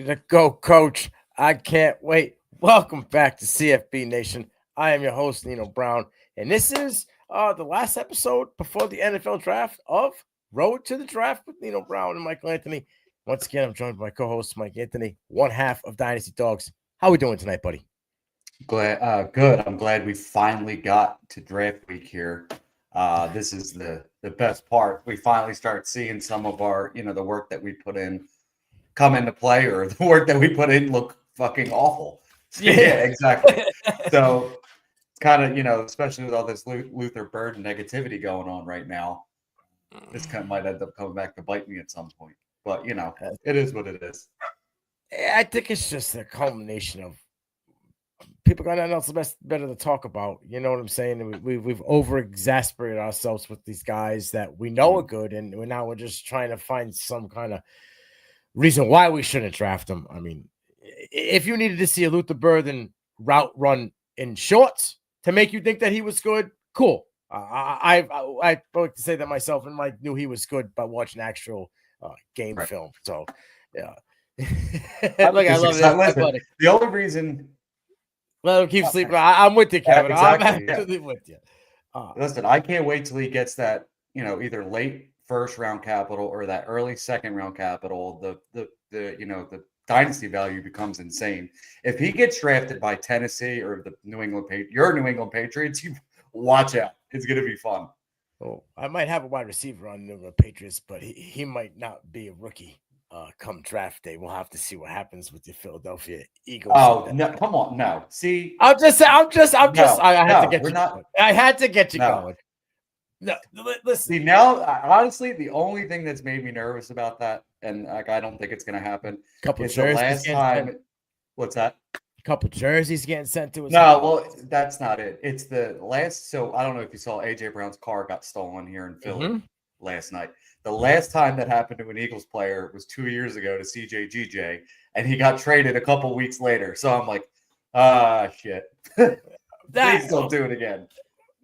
ready to go, coach. I can't wait. Welcome back to CFB Nation. I am your host, Nino Brown, and this is the last episode before the NFL draft of Road to the Draft with Nino Brown and Michael Anthony. Once again, I'm joined by my co-host, Mike Anthony, one half of Dynasty Dogs. How we doing tonight, buddy? Good. I'm glad we finally got to draft week here. This is the best part. We finally start seeing some of our, the work that we put in come into play, or the work that we put in look fucking awful. Yeah, exactly. So kind of, especially with all this Luther Burden negativity going on right now, this kind of might end up coming back to bite me at some point. But, it is what it is. I think it's just a culmination of people got nothing else better to talk about. You know what I'm saying? We've over exasperated ourselves with these guys that we know are good, and we're just trying to find some kind of reason why we shouldn't draft them. I mean, if you needed to see a Luther Burden route run in shorts to make you think that he was good, cool. I like to say that myself, and Mike knew he was good by watching actual game film. So, yeah. Look, I love it. The only reason. Let him keep sleeping. I'm with you, Kevin. Exactly, I'm absolutely with you. Listen, I can't wait till he gets that, either late first round capital or that early second round capital. The dynasty value becomes insane. If he gets drafted by Tennessee or the New England Patriots, you watch out. It's going to be fun. Oh, I might have a wide receiver on New England Patriots, but he might not be a rookie. Come draft day, we'll have to see what happens with the Philadelphia Eagles. Oh no! Come on, no. See, I had to get you going. No, listen. See, now, honestly, the only thing that's made me nervous about that, and I don't think it's going to happen, is the last time. What's that? A couple jerseys getting sent to us. No, well, that's not it. It's the last. So I don't know if you saw AJ Brown's car got stolen here in Philly last night. The last time that happened to an Eagles player was 2 years ago to CJ, and he got traded a couple weeks later. So I'm like, shit. Please don't do it again.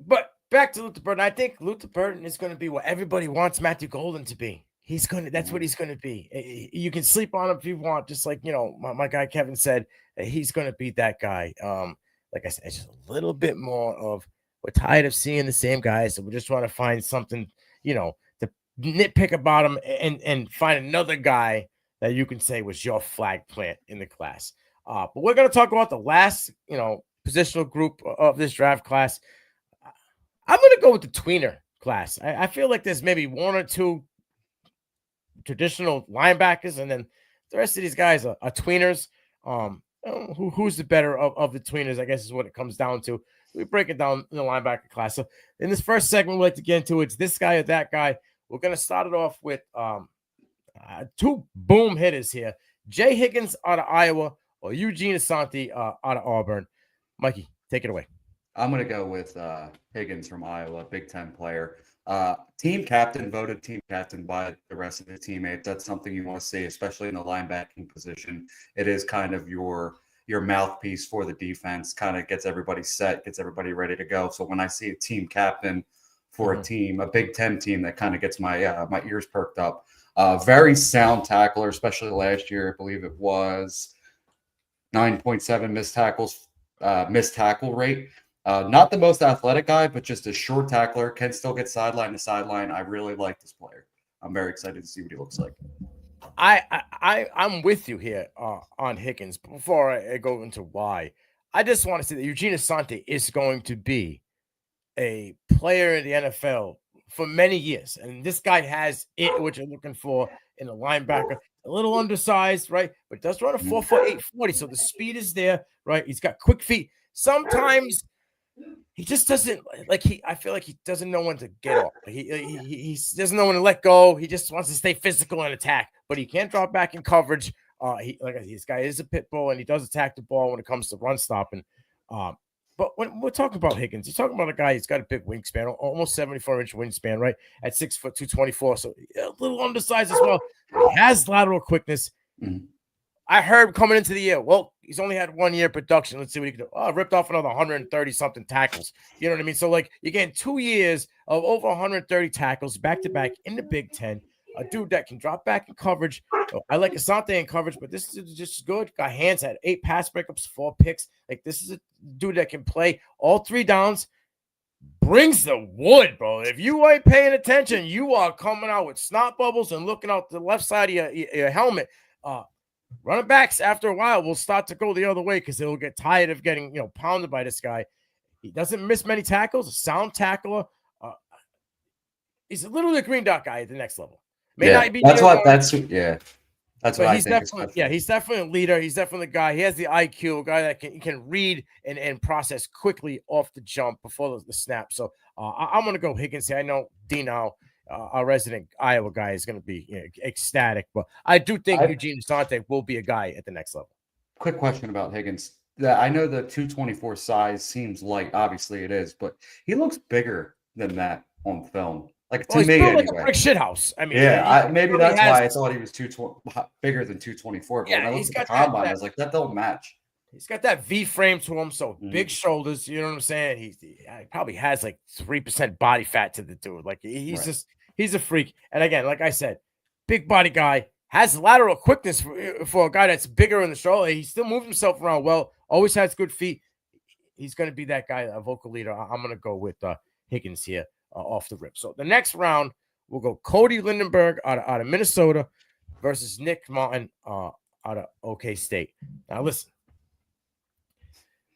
But back to Luther Burden. I think Luther Burden is going to be what everybody wants Matthew Golden to be. That's what he's going to be. You can sleep on him if you want. Just like, my guy Kevin said, he's going to be that guy. Like I said, it's just a little bit more of, we're tired of seeing the same guys. So we're just trying to find something, to nitpick about him and find another guy that you can say was your flag plant in the class. But we're going to talk about the last, positional group of this draft class. I'm going to go with the tweener class. I feel like there's maybe one or two traditional linebackers, and then the rest of these guys are tweeners. Who's the better of the tweeners, I guess, is what it comes down to. We break it down in the linebacker class. So in this first segment, we like to get into it's this guy or that guy. We're going to start it off with two boom hitters here. Jay Higgins out of Iowa or Eugene Asante out of Auburn. Mikey, take it away. I'm going to go with Higgins from Iowa, Big Ten player. Team captain, voted team captain by the rest of the teammates. That's something you want to see, especially in the linebacking position. It is kind of your mouthpiece for the defense, kind of gets everybody set, gets everybody ready to go. So when I see a team captain for a team, a Big Ten team, that kind of gets my my ears perked up. Very sound tackler, especially last year. I believe it was 9.7 missed tackle rate. Not the most athletic guy, but just a short tackler, can still get sideline to sideline. I really like this player. I'm very excited to see what he looks like. I'm with you here on Higgins. Before I go into why, I just want to say that Eugene Asante is going to be a player in the NFL for many years. And this guy has it, what you're looking for in a linebacker. A little undersized, right? But does run a 4.8 40. So the speed is there, right? He's got quick feet. Sometimes he just doesn't I feel like he doesn't know when to get off. He doesn't know when to let go. He just wants to stay physical and attack, but he can't drop back in coverage. This guy is a pit bull, and he does attack the ball when it comes to run stopping. But when we're talking about Higgins, you're talking about a guy who's got a big wingspan, almost 74-inch wingspan, right? At 6 foot 224, so a little undersized as well. He has lateral quickness. Mm-hmm. I heard coming into the year, well, he's only had 1 year production. Let's see what he can do. Oh, ripped off another 130-something tackles. You know what I mean? So, you're getting 2 years of over 130 tackles back-to-back in the Big Ten. a dude that can drop back in coverage. I like Asante in coverage, but this is just good. Got hands, had 8 pass breakups, 4 picks. Like, this is a dude that can play all 3 downs. Brings the wood, bro. If you ain't paying attention, you are coming out with snot bubbles and looking out the left side of your helmet. Running backs, after a while, will start to go the other way because they'll get tired of getting, pounded by this guy. He doesn't miss many tackles, a sound tackler. He's a little the green dot guy at the next level. Not be that's what that's what I think. He's definitely a leader. He's definitely a guy. He has the IQ, a guy that can read and process quickly off the jump before the snap. So I'm going to go Higgins here. I know Nino, our resident Iowa guy, is going to be ecstatic, but I do think Eugene Asante will be a guy at the next level. Quick question about Higgins. I know the 224 size seems light. Obviously it is, but he looks bigger than that on film. Like, to me, anyway. Like a brick shit house. I mean, maybe that's why I thought he was bigger than 224. But when I looked at the combine, I was like, that don't match. He's got that V frame to him, so big shoulders. You know what I'm saying? He probably has like 3% body fat to the dude. Like, he's a freak. And again, like I said, big body guy, has lateral quickness for a guy that's bigger in the shoulder. He still moves himself around well. Always has good feet. He's going to be that guy, a vocal leader. I'm going to go with Higgins here. Off the rip. So the next round, we'll go Cody Lindenberg out of Minnesota versus Nick Martin out of OK State. Now listen,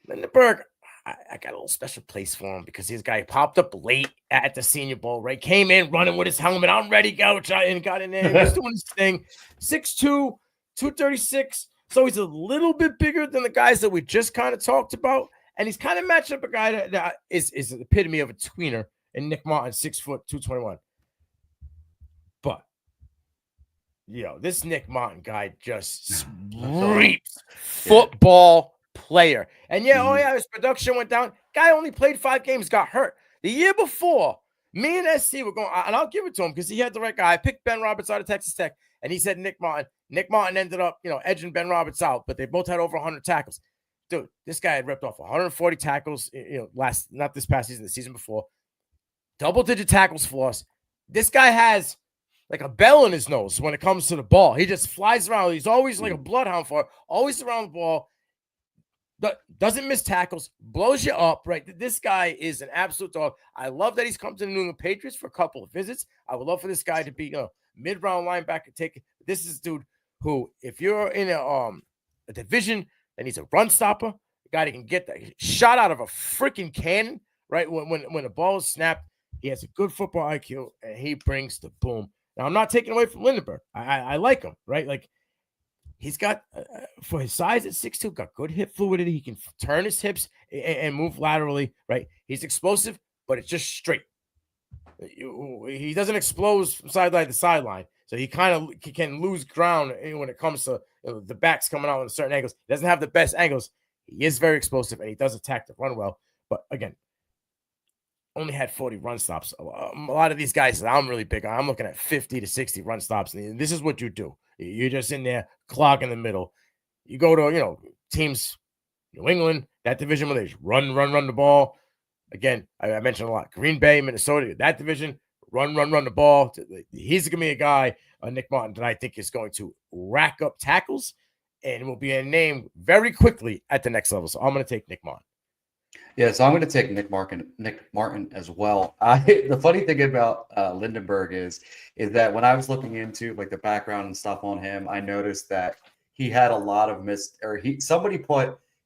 Lindenberg, I got a little special place for him because this guy popped up late at the Senior Bowl, right? Came in running with his helmet. I'm ready, coach. And got in there. He was doing his thing. 6'2", 236. So he's a little bit bigger than the guys that we just kind of talked about. And he's kind of matched up a guy that is the epitome of a tweener. And Nick Martin, 6 foot, 221. But, this Nick Martin guy just screams football player. And his production went down. Guy only played 5 games, got hurt. The year before, me and SC were going, and I'll give it to him because he had the right guy. I picked Ben Roberts out of Texas Tech, and he said Nick Martin. Nick Martin ended up, edging Ben Roberts out, but they both had over 100 tackles. Dude, this guy had ripped off 140 tackles, not this past season, the season before. Double-digit tackles for us. This guy has like a bell in his nose when it comes to the ball. He just flies around. He's always like a bloodhound for it, always around the ball. Doesn't miss tackles, blows you up, right? This guy is an absolute dog. I love that he's come to the New England Patriots for a couple of visits. I would love for this guy to be mid-round linebacker. This is a dude who, if you're in a division that needs a run stopper, a guy that can get that shot out of a freaking cannon, right? When the ball is snapped. He has a good football IQ, and he brings the boom. Now, I'm not taking away from Lindenberg. I like him, right? Like, he's got, for his size at 6'2", got good hip fluidity. He can turn his hips and move laterally, right? He's explosive, but it's just straight. He doesn't explode from sideline to sideline. So he kind of can lose ground when it comes to the backs coming out in certain angles. He doesn't have the best angles. He is very explosive, and he does attack the run well. But, again, only had 40 run stops. A lot of these guys, I'm really big on. I'm looking at 50 to 60 run stops. And this is what you do. You're just in there, clogging the middle. You go to, teams, New England, that division where they just run the ball. Again, I mentioned a lot. Green Bay, Minnesota, that division, run the ball. He's going to be a guy, Nick Martin, that I think is going to rack up tackles and will be a name very quickly at the next level. So I'm going to take Nick Martin. Yeah, so I'm going to take Nick Martin as well. The funny thing about Lindenberg is that when I was looking into like the background and stuff on him, I noticed that he had a lot of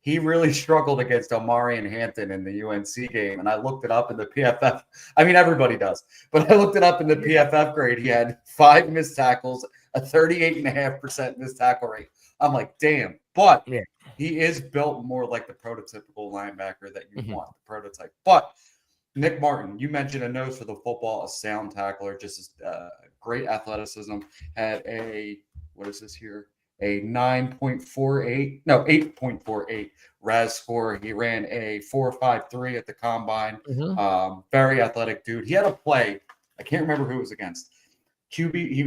he really struggled against Omari and Hampton in the UNC game, and I looked it up in the PFF. I mean, everybody does, but I looked it up in the PFF grade. He had 5 missed tackles, a 38.5% missed tackle rate. I'm like, damn, but. Yeah. He is built more like the prototypical linebacker that you want, the prototype. But Nick Martin, you mentioned a nose for the football, a sound tackler, just great athleticism. Had a 8.48 RAS score. He ran a 4.53 at the combine. Very athletic dude. He had a play. I can't remember who it was against. QB. He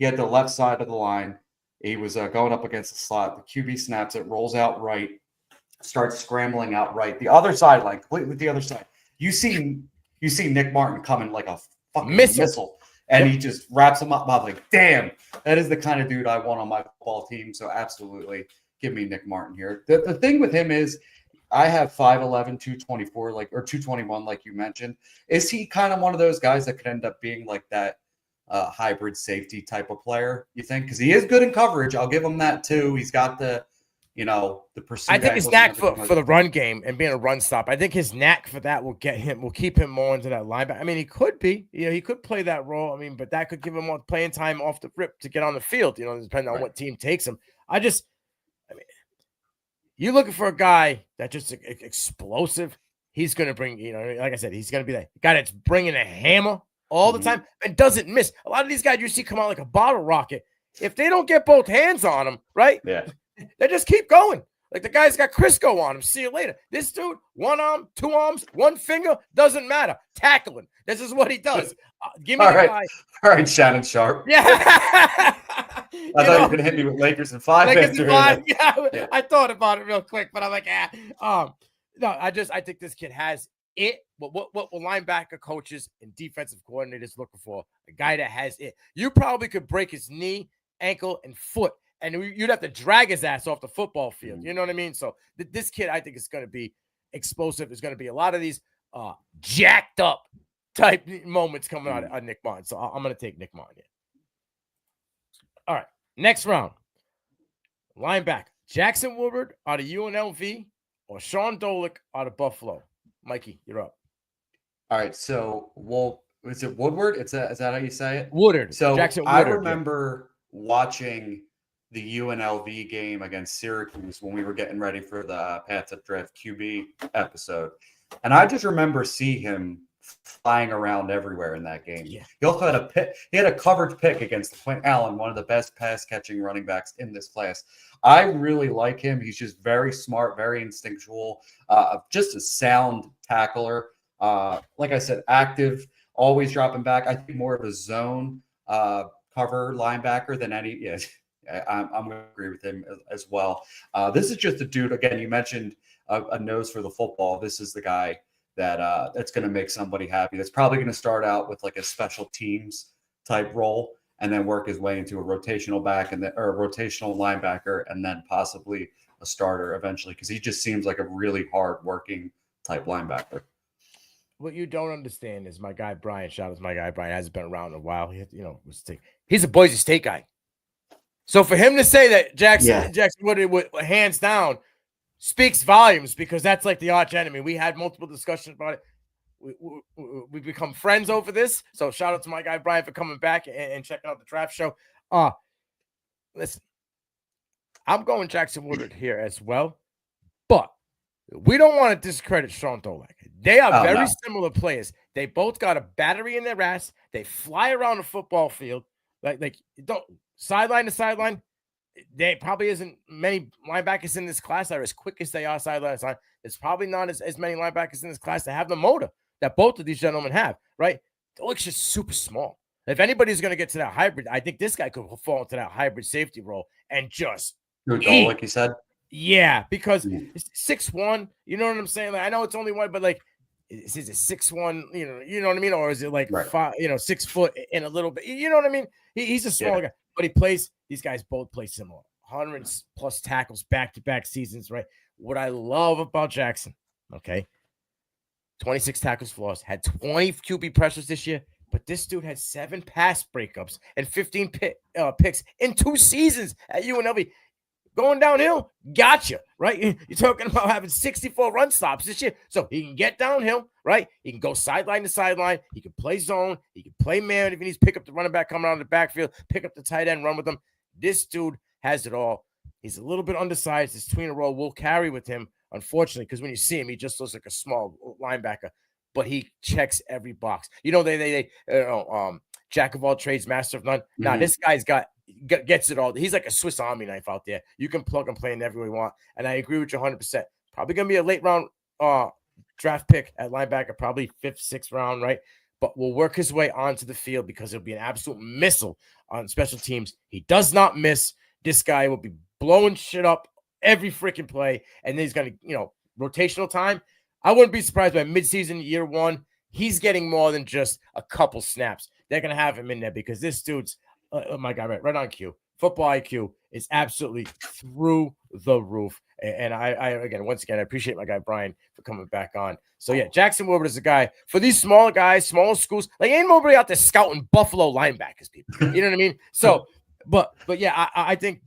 had the left side of the line. He was going up against the slot. The QB snaps it, rolls out right, starts scrambling out right. The other side, like completely the other side. You see Nick Martin coming like a fucking missile. and he just wraps him up. I'm like, damn, that is the kind of dude I want on my football team. So absolutely, give me Nick Martin here. The thing with him is, I have 5'11", 224, or 221, like you mentioned. Is he kind of one of those guys that could end up being like that hybrid safety type of player, you think? Because he is good in coverage. I'll give him that too. He's got the pursuit. I think his knack for the run game and being a run stop. I think his knack for that will keep him more into that linebacker. I mean, he could be, he could play that role. I mean, but that could give him more playing time off the rip to get on the field, depending on what team takes him. I mean, you're looking for a guy that's just explosive. He's going to bring, like I said, he's going to be that guy that's bringing a hammer all the time and doesn't miss. A lot of these guys you see come out like a bottle rocket. If they don't get both hands on him, right? Yeah. They just keep going. Like the guy's got Crisco on him. See you later. This dude, one arm, two arms, one finger, doesn't matter. Tackling. This is what he does. Give me guy. All right, Shannon Sharp. Yeah. I thought you were going to hit me with Lakers in 5. Yeah. I thought about it real quick, but I'm like, no, I think this kid has it. What linebacker coaches and defensive coordinators looking for? A guy that has it. You probably could break his knee, ankle, and foot, and you'd have to drag his ass off the football field. You know what I mean? So this kid, I think, is going to be explosive. There's going to be a lot of these jacked up type moments coming out of Nick Martin. So I'm going to take Nick Martin here. All right, next round. Linebacker, Jackson Woodward out of UNLV or Sean Dolick out of Buffalo. Mikey, you're up. All right, so is it Woodward? Is that how you say it? Woodward. So Jackson Woodward, I remember watching the UNLV game against Syracuse when we were getting ready for the Path to Draft QB episode. And I just remember seeing him flying around everywhere in that game. Yeah. He also had a coverage pick against Quint Allen, one of the best pass catching running backs in this class. I really like him. He's just very smart, very instinctual, just a sound tackler. Like I said, active, always dropping back. I think more of a zone cover linebacker than any. Yeah, I'm going to agree with him as well. This is just a dude. Again, you mentioned a nose for the football. This is the guy that's going to make somebody happy. That's probably going to start out with like a special teams type role and then work his way into a rotational back or a rotational linebacker and then possibly a starter eventually, because he just seems like a really hard working type linebacker. What you don't understand is my guy Brian. Shout out to my guy Brian. Hasn't been around in a while. He's a Boise State guy. So for him to say that Jackson Woodward, hands down, speaks volumes, because that's like the arch enemy. We had multiple discussions about it. We become friends over this. So shout out to my guy Brian for coming back and checking out the draft show. Listen, I'm going Jackson Woodward here as well, but we don't want to discredit Sean Dolick. They are very similar players. They both got a battery in their ass. They fly around the football field like don't sideline to sideline. There probably isn't many linebackers in this class that are as quick as they are sideline to sideline. There's probably not as many linebackers in this class that have the motor that both of these gentlemen have, right? Dolick's just super small. If anybody's going to get to that hybrid, I think this guy could fall into that hybrid safety role and just Dolick, you said? Yeah, because it's 6'1", you know what I'm saying? Like, I know it's only one, but like, is it 6'1", you know what I mean? Or is it like 6 foot and a little bit, you know what I mean? He's a small guy, but these guys both play similar. 100+ tackles back-to-back seasons, right? What I love about Jackson, okay, 26 tackles for loss, had 20 QB pressures this year, but this dude had 7 pass breakups and 15 picks in 2 seasons at UNLV. Going downhill, gotcha, right? You're talking about having 64 run stops this year. So he can get downhill, right? He can go sideline to sideline. He can play zone. He can play man if he needs to pick up the running back coming out of the backfield, pick up the tight end, run with him. This dude has it all. He's a little bit undersized. His tweener role will carry with him, unfortunately, because when you see him, he just looks like a small linebacker. But he checks every box. They jack of all trades, master of none. Now, this guy's gets it all. He's like a Swiss Army knife out there. You can plug and play in everywhere you want. And I agree with you 100%. Probably going to be a late round draft pick at linebacker, probably 5th, 6th round, right? But will work his way onto the field because he'll be an absolute missile on special teams. He does not miss. This guy will be blowing shit up every freaking play. And then he's going to, rotational time. I wouldn't be surprised by midseason, year 1, he's getting more than just a couple snaps. they're going to have him in there because this dude's, oh my God, right on cue. Football IQ is absolutely through the roof. And again, once again, I appreciate my guy Brian for coming back on. So yeah, Jackson Woodward is a guy for these smaller guys, smaller schools. Like ain't nobody out there scouting Buffalo linebackers, people. You know what I mean? So, but yeah, I think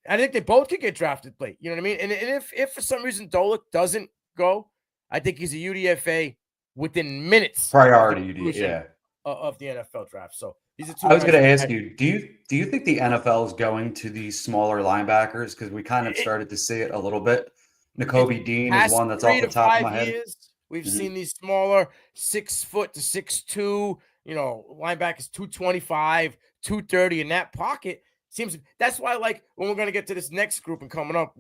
they both could get drafted late. You know what I mean? And if for some reason Dolik doesn't go, I think he's a UDFA within minutes. Priority UDFA, yeah. Of the NFL draft. So these are two. I was going to ask you, do you think the NFL is going to these smaller linebackers? Because we kind of started to see it a little bit. N'Kobe Dean is one that's off the top of my head. We've seen these smaller 6 foot to 6'2", linebackers 225, 230 in that pocket. Seems that's why, like, when we're gonna get to this next group and coming up,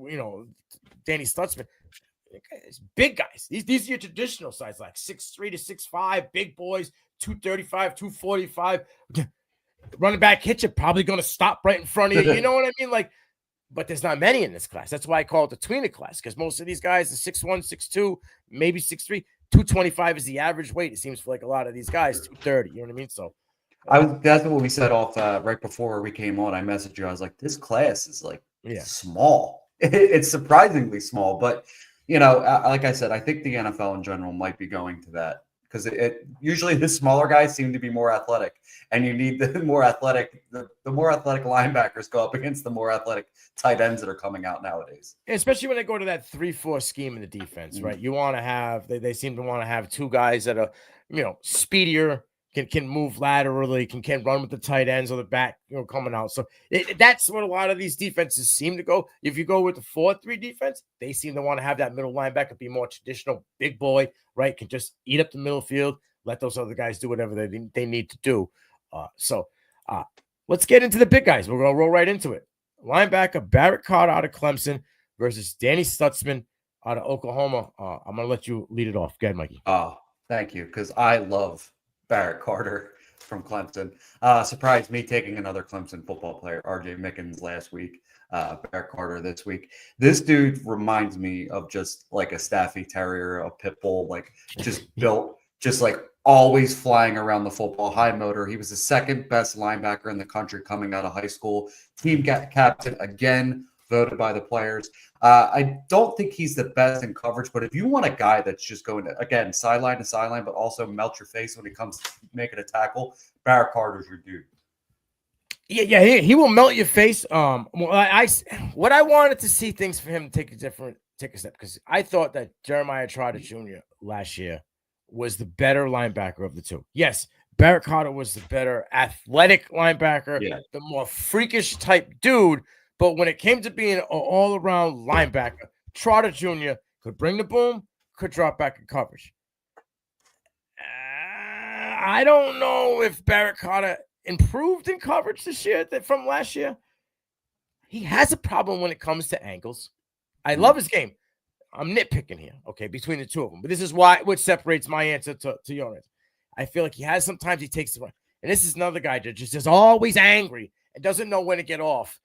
Danny Stutzman. Big guys. These are your traditional size, like 6'3" to 6'5", big boys, 235, 245. Running back hit you, probably going to stop right in front of you. You know what I mean? Like, but there's not many in this class. That's why I call it the tweener class, because most of these guys are 6'1", 6'2", maybe 6'3". 225 is the average weight. It seems for like a lot of these guys, 230. You know what I mean? So that's what we said off right before we came on. I messaged you. I was like, this class is like small. It's surprisingly small, but like I said, I think the NFL in general might be going to that because it usually the smaller guys seem to be more athletic, and you need the more athletic linebackers go up against the more athletic tight ends that are coming out nowadays. Especially when they go to that 3-4 scheme in the defense, right? You want to have they seem to want to have two guys that are speedier, can move laterally, can run with the tight ends or the back, coming out. So that's what a lot of these defenses seem to go. If you go with the 4-3 defense, they seem to want to have that middle linebacker be more traditional, big boy, right? Can just eat up the middle field, let those other guys do whatever they need to do. So let's get into the big guys. We're going to roll right into it. Linebacker Barrett Carter out of Clemson versus Danny Stutzman out of Oklahoma. I'm going to let you lead it off. Go ahead, Mikey. Oh, thank you, because I love Barrett Carter from Clemson. Surprised me taking another Clemson football player, RJ Mickens last week, Barrett Carter this week. This dude reminds me of just like a Staffy Terrier, a pit bull, like just built, just like always flying around the football, high motor. He was the second best linebacker in the country coming out of high school. Team captain again, voted by the players. I don't think he's the best in coverage, but if you want a guy that's just going to, again, sideline to sideline, but also melt your face when it comes to making a tackle, Barrett Carter's your dude. Yeah, he will melt your face. What I wanted to see things for him to take a step, because I thought that Jeremiah Trotter Jr. last year was the better linebacker of the two. Yes, Barrett Carter was the better athletic linebacker, the more freakish type dude. But when it came to being an all-around linebacker, Trotter Jr. could bring the boom, could drop back in coverage. I don't know if Barrett Carter improved in coverage this year from last year. He has a problem when it comes to angles. I love his game. I'm nitpicking here, okay, between the two of them. But this is what separates my answer to your answer. I feel like sometimes he takes the run. And this is another guy that just is always angry and doesn't know when to get off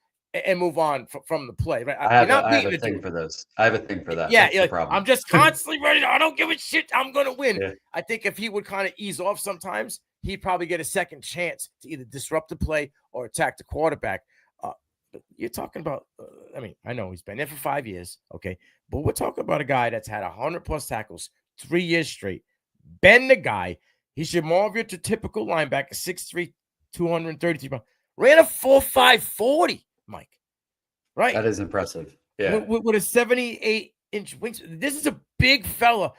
and move on from the play, right? I have a thing for this. I have a thing for that. Yeah, that's the problem. I'm just constantly ready. I don't give a shit. I'm going to win. Yeah. I think if he would kind of ease off sometimes, he'd probably get a second chance to either disrupt the play or attack the quarterback. You're talking about, I know he's been there for 5 years, okay? But we're talking about a guy that's had 100-plus tackles 3 years straight. Been the guy. He's more of your typical linebacker, 6'3", 233 pounds. Ran a 4.5 40. Mike, right? That is impressive. Yeah. With a 78-inch wingspan. This is a big fella.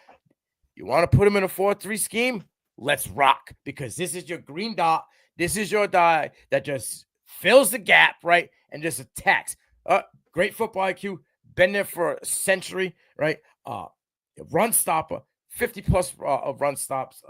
You want to put him in a 4-3 scheme? Let's rock, because this is your green dot. This is your guy that just fills the gap, right? And just attacks. Great football IQ. Been there for a century, right? Run stopper. 50-plus run stops.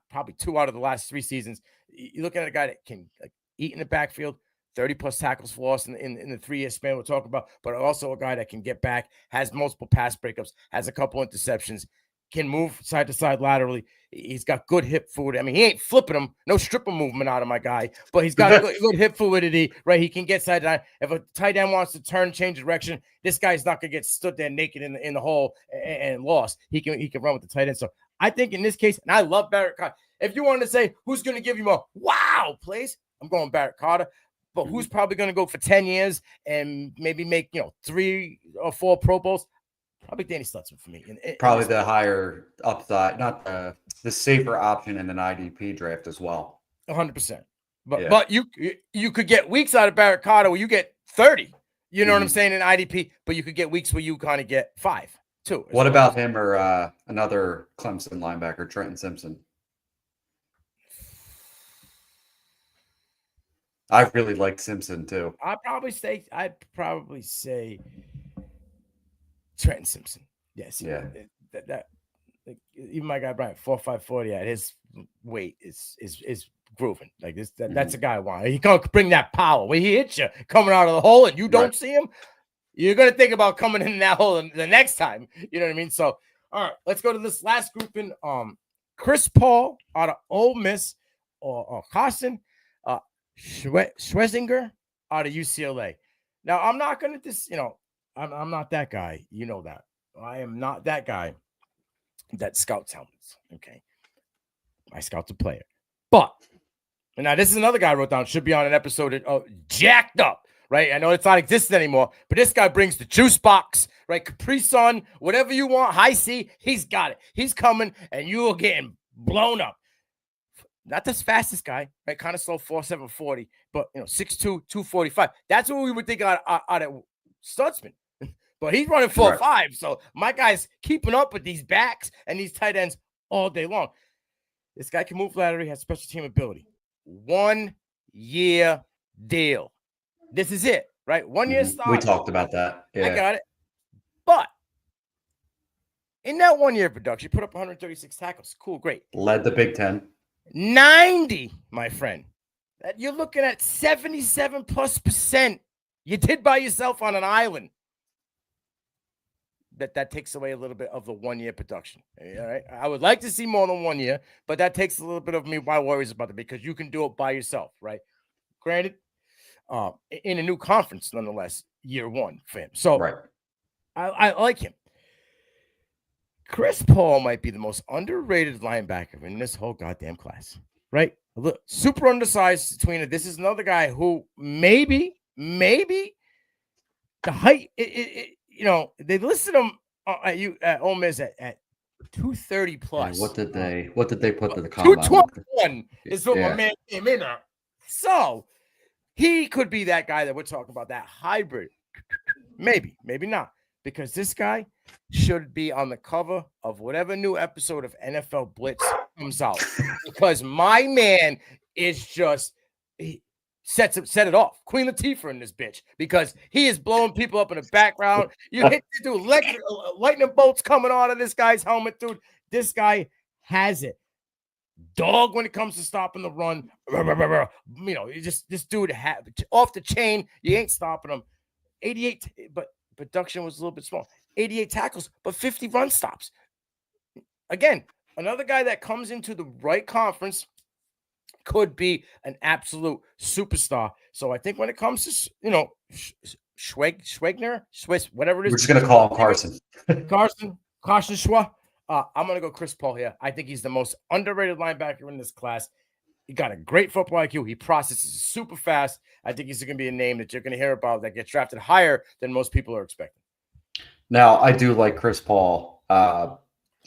Probably 2 out of the last 3 seasons. You're looking at a guy that can eat in the backfield. 30-plus tackles for loss in the 3-year span we're talking about, but also a guy that can get back, has multiple pass breakups, has a couple interceptions, can move side to side laterally. He's got good hip fluidity. He ain't flipping him, no stripper movement out of my guy, but he's got good hip fluidity, right? He can get side to side. If a tight end wants to turn, change direction, this guy's not gonna get stood there naked in the hole and lost. He can run with the tight end. So I think in this case, and I love Barrett Carter. If you want to say who's going to give you more wow plays, I'm going Barrett Carter. But who's probably going to go for 10 years and maybe make 3 or 4 Pro Bowls? Probably Danny Stutzman for me. Probably the higher upside, not the safer option in an IDP draft as well. 100%. But you could get weeks out of Barrett Carter where you get 30. You know what I'm saying in IDP, but you could get weeks where you kind of get 5 too. What about him or another Clemson linebacker, Trenton Simpson? I really like Simpson too. I'd probably say Trenton Simpson. Yes. Yeah. That even my guy Brian 4.540 at his weight is grooving like this. That's a guy I want. He can't bring that power when he hits you coming out of the hole and you don't see him. You're gonna think about coming in that hole the next time. You know what I mean? So, all right, let's go to this last grouping. Chris Paul out of Ole Miss, or Carson Schwezinger out of UCLA. Now, I'm not gonna I'm not that guy. You know that. I am not that guy that scouts helmets. Okay, I scout the player, but now this is another guy I wrote down. Should be on an episode of Jacked Up. Right, I know it's not existing anymore, but this guy brings the juice box, right? Capri Sun, whatever you want, high C, he's got it. He's coming, and you are getting blown up. Not the fastest guy, right? Kind of slow, 4.740, but 6'2", 245. That's what we would think out of Stutzman. But he's running 4.5, so my guy's keeping up with these backs and these tight ends all day long. This guy can move laterally, has special team ability. 1 year deal. This is it, right? 1 year start. We talked about that. Yeah. I got it. But in that 1 year production, you put up 136 tackles. Cool, great. Led the Big Ten. 90, my friend. You're looking at 77+%. You did by yourself on an island. That takes away a little bit of the 1 year production. All right. I would like to see more than 1 year, but that takes a little bit of my worries about it because you can do it by yourself, right? Granted, in a new conference, nonetheless, year one for him. So I like him. Chris Paul might be the most underrated linebacker in this whole goddamn class, right? Look, super undersized between it. This is another guy who maybe the height, they listed him at Ole Miss at 230 plus. What did they put to the combine? 221 is what my man came in at. So he could be that guy that we're talking about, that hybrid. Maybe not. Because this guy should be on the cover of whatever new episode of NFL Blitz comes out. Because my man is just set it off. Queen Latifah in this bitch. Because he is blowing people up in the background. You hit the dude, lightning bolts coming out of this guy's helmet, dude. This guy has it. Dog when it comes to stopping the run. This dude off the chain. You ain't stopping him. 88, but production was a little bit small. 88 tackles, but 50 run stops. Again, another guy that comes into the right conference could be an absolute superstar. So I think when it comes to, Schwegner, Swiss, whatever it is. We're just going to call him Carson. Carson Schwa. I'm going to go Chris Paul here. I think he's the most underrated linebacker in this class. He got a great football IQ. He processes super fast. I think he's going to be a name that you're going to hear about that gets drafted higher than most people are expecting. Now, I do like Chris Paul.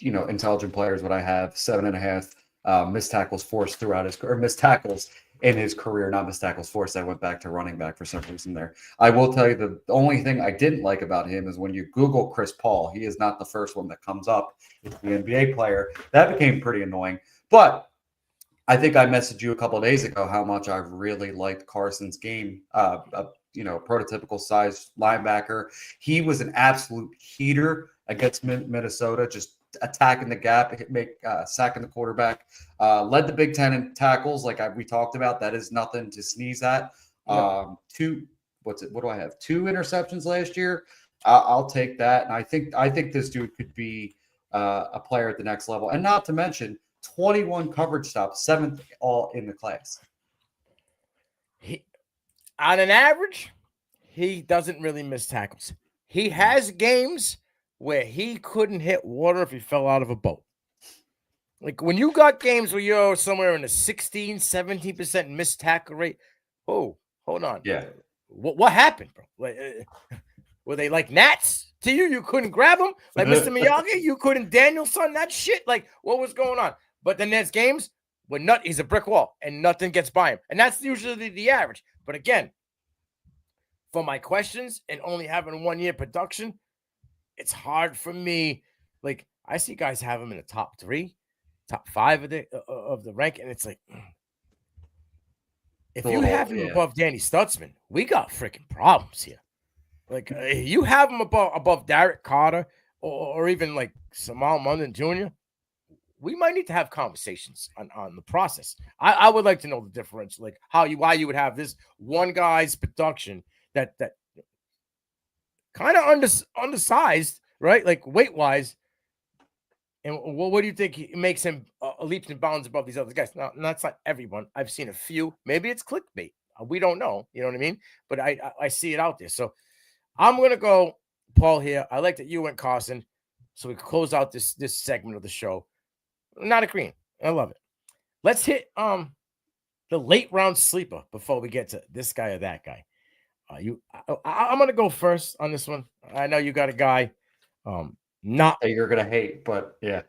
Intelligent players, what I have, 7.5 missed tackles forced throughout his career, missed tackles in his career, not missed tackles forced. I went back to running back for some reason there. I will tell you the only thing I didn't like about him is when you Google Chris Paul, he is not the first one that comes up. He's the NBA player. That became pretty annoying. But I think I messaged you a couple of days ago how much I really liked Carson's game. Prototypical size linebacker. He was an absolute heater against Minnesota, just attacking the gap, sacking the quarterback. Led the Big Ten in tackles, like we talked about. That is nothing to sneeze at. What do I have? 2 interceptions last year. I'll take that. And I think this dude could be a player at the next level. And not to mention 21 coverage stops, 7th all in the class. On an average, he doesn't really miss tackles. He has games where he couldn't hit water if he fell out of a boat. Like when you got games where you're somewhere in the 16, 17% missed tackle rate. Oh, hold on. Yeah. What happened, bro? Like, were they like gnats to you? You couldn't grab them? Like Mr. Miyagi, you couldn't Danielson that shit? Like, what was going on? But then there's games where he's a brick wall and nothing gets by him. And that's usually the average. But again, for my questions and only having 1 year production, it's hard for me. Like, I see guys have him in the top 3, top 5 of the rank, and it's like, if you have him above Danny Stutzman, we got freaking problems here. Like, you have him above Derek Carter or even like Samal Munden Jr., we might need to have conversations on the process. I would like to know the difference, like why you would have this one guy's production that kind of undersized, right? Like weight-wise. And what do you think makes him leaps and bounds above these other guys? Now, that's not everyone. I've seen a few. Maybe it's clickbait. We don't know. You know what I mean? But I see it out there. So I'm going to go, Paul, here. I like that you went Carson. So we can close out this segment of the show. Not agreeing. I love it. Let's hit the late round sleeper before we get to this guy or that guy. I'm going to go first on this one. I know you got a guy not that you're gonna hate, but yeah.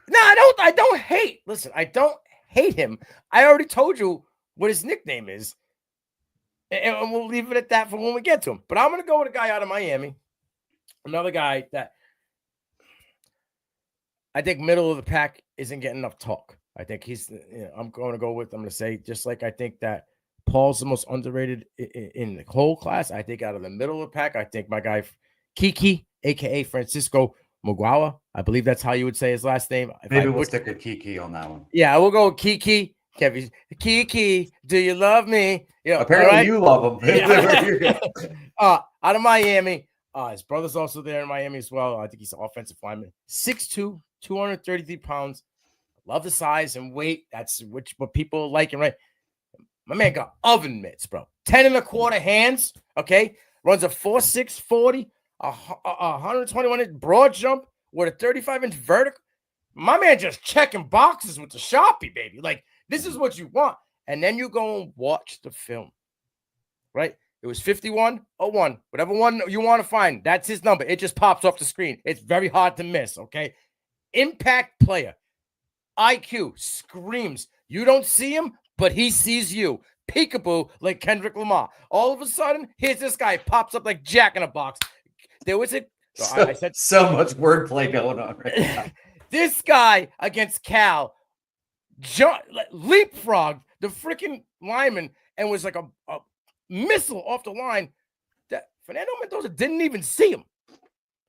No, I don't hate. Listen, I don't hate him. I already told you what his nickname is. And we'll leave it at that for when we get to him. But I'm going to go with a guy out of Miami. Another guy that I think middle of the pack isn't getting enough talk. I think I'm going to say, just like I think that Paul's the most underrated in the whole class. I think out of the middle of the pack, I think my guy Kiki, a.k.a. Francisco Mugawa. I believe that's how you would say his last name. Maybe we'll stick with Kiki on that one. Yeah, we'll go with Kiki. Kiki, do you love me? Apparently you love him. Yeah. Out of Miami. His brother's also there in Miami as well. I think he's an offensive lineman. 6'2", 233 pounds. Love the size and weight. That's what people like, right? My man got oven mitts, bro. 10 1/4 hands, okay? Runs a 4.6 40, 121-inch broad jump with a 35-inch vertical. My man just checking boxes with the Sharpie, baby. Like, this is what you want. And then you go and watch the film, right? It was 5101. Whatever one you want to find, that's his number. It just pops off the screen. It's very hard to miss, okay? Impact player. IQ screams. You don't see him, but he sees you. Peekaboo like Kendrick Lamar. All of a sudden, here's this guy pops up like Jack in a Box. There was a I said so much wordplay going on right now. This guy against Cal leapfrogged the freaking lineman and was like a missile off the line that Fernando Mendoza didn't even see him.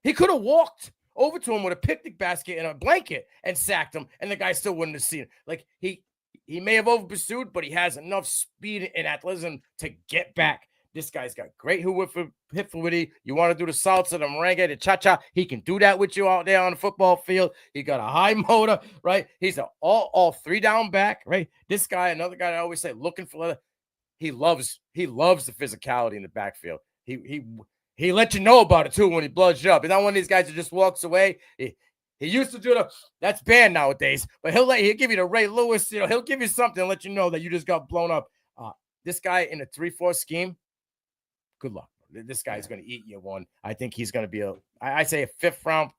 He could have walked over to him with a picnic basket and a blanket and sacked him, and the guy still wouldn't have seen him. Like, he may have over pursued, but he has enough speed and athleticism to get back. This guy's got great hip fluidity. You want to do the salsa, the merengue, the cha-cha, he can do that with you out there on the football field. He got a high motor, right? He's an all 3 down back, right? This guy, another guy I always say, looking for leather. He loves the physicality in the backfield. He let you know about it too when he bloods you up. He's not one of these guys that just walks away. He used to do that's banned nowadays, but he'll give you the Ray Lewis, he'll give you something and let you know that you just got blown up. This guy in a 3-4 scheme, good luck. This guy's going to eat you one. I think he's going to be I say a 5th round,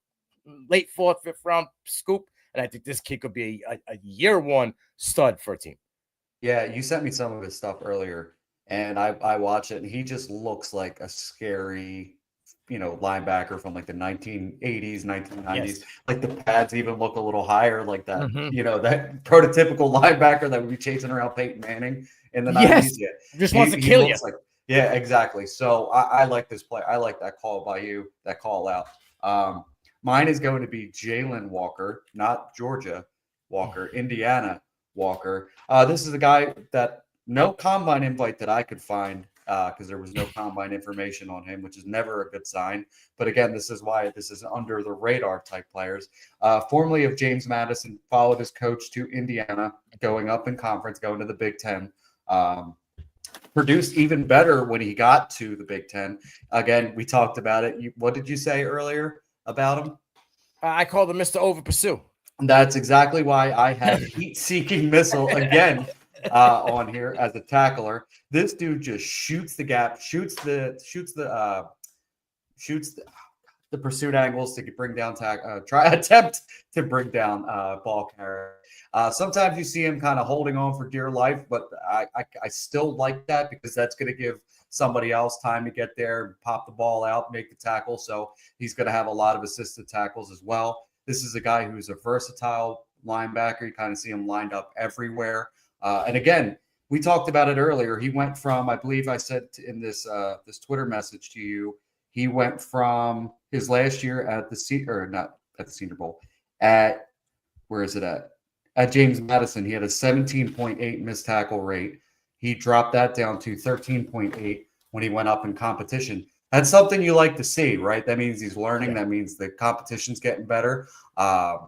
late 4th, 5th round scoop. And I think this kid could be a year 1 stud for a team. Yeah, you sent me some of his stuff earlier, and I watch it, and he just looks like a scary, linebacker from like the 1980s, 1990s. Yes. Like the pads even look a little higher, like that, that prototypical linebacker that would be chasing around Peyton Manning in the 90s. Yeah. Just wants to kill you. Yeah, exactly. So I like this play. I like that call by you, that call out. Mine is going to be Jalen Walker, not Georgia Walker, Indiana Walker. This is a guy that no combine invite that I could find because there was no combine information on him, which is never a good sign. But again, this is why this is under the radar type players. Formerly of James Madison, followed his coach to Indiana, going up in conference, going to the Big Ten. Produced even better when he got to the Big Ten. Again, we talked about it. What did you say earlier about him? I called him Mr. Over Pursue. That's exactly why I have heat-seeking missile again on here as a tackler. This dude just shoots the gap, shoots the pursuit angles to bring down attempt to bring down ball carrier. Sometimes you see him kind of holding on for dear life, but I still like that because that's going to give somebody else time to get there, pop the ball out, make the tackle. So he's going to have a lot of assisted tackles as well. This is a guy who's a versatile linebacker. You kind of see him lined up everywhere. And again, we talked about it earlier. He went from, I believe I said in this Twitter message to you, he went from his last year at not at the Senior Bowl, at where is it at James Madison. He had a 17.8 missed tackle rate. He dropped that down to 13.8 when he went up in competition. That's something you like to see, right? That means he's learning. Yeah. That means the competition's getting better. I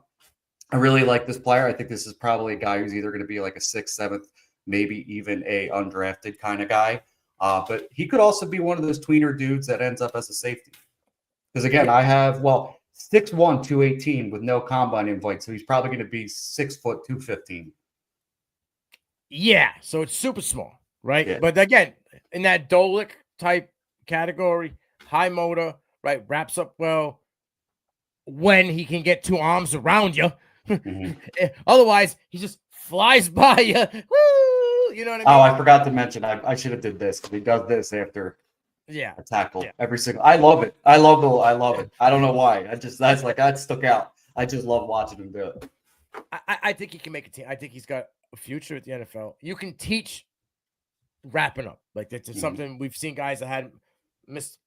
really like this player. I think this is probably a guy who's either going to be like a 6th, 7th, maybe even a undrafted kind of guy. But he could also be one of those tweener dudes that ends up as a safety. Because again, I have 6'1", 218 with no combine invite, so he's probably going to be 6 foot 215. Yeah, so it's super small, right? Yeah. But again, in that Dolic type category, high motor, right? Wraps up well when he can get 2 arms around you. Mm-hmm. Otherwise, he just flies by you. Woo! You know what I mean? Oh, I forgot to mention. I should have did this because he does this after a tackle every single. I love it. I love it. I don't know why. That stuck out. I just love watching him do it. I think he can make a team. I think he's got a future at the NFL. You can teach wrapping up. Like that's something we've seen guys that had missed.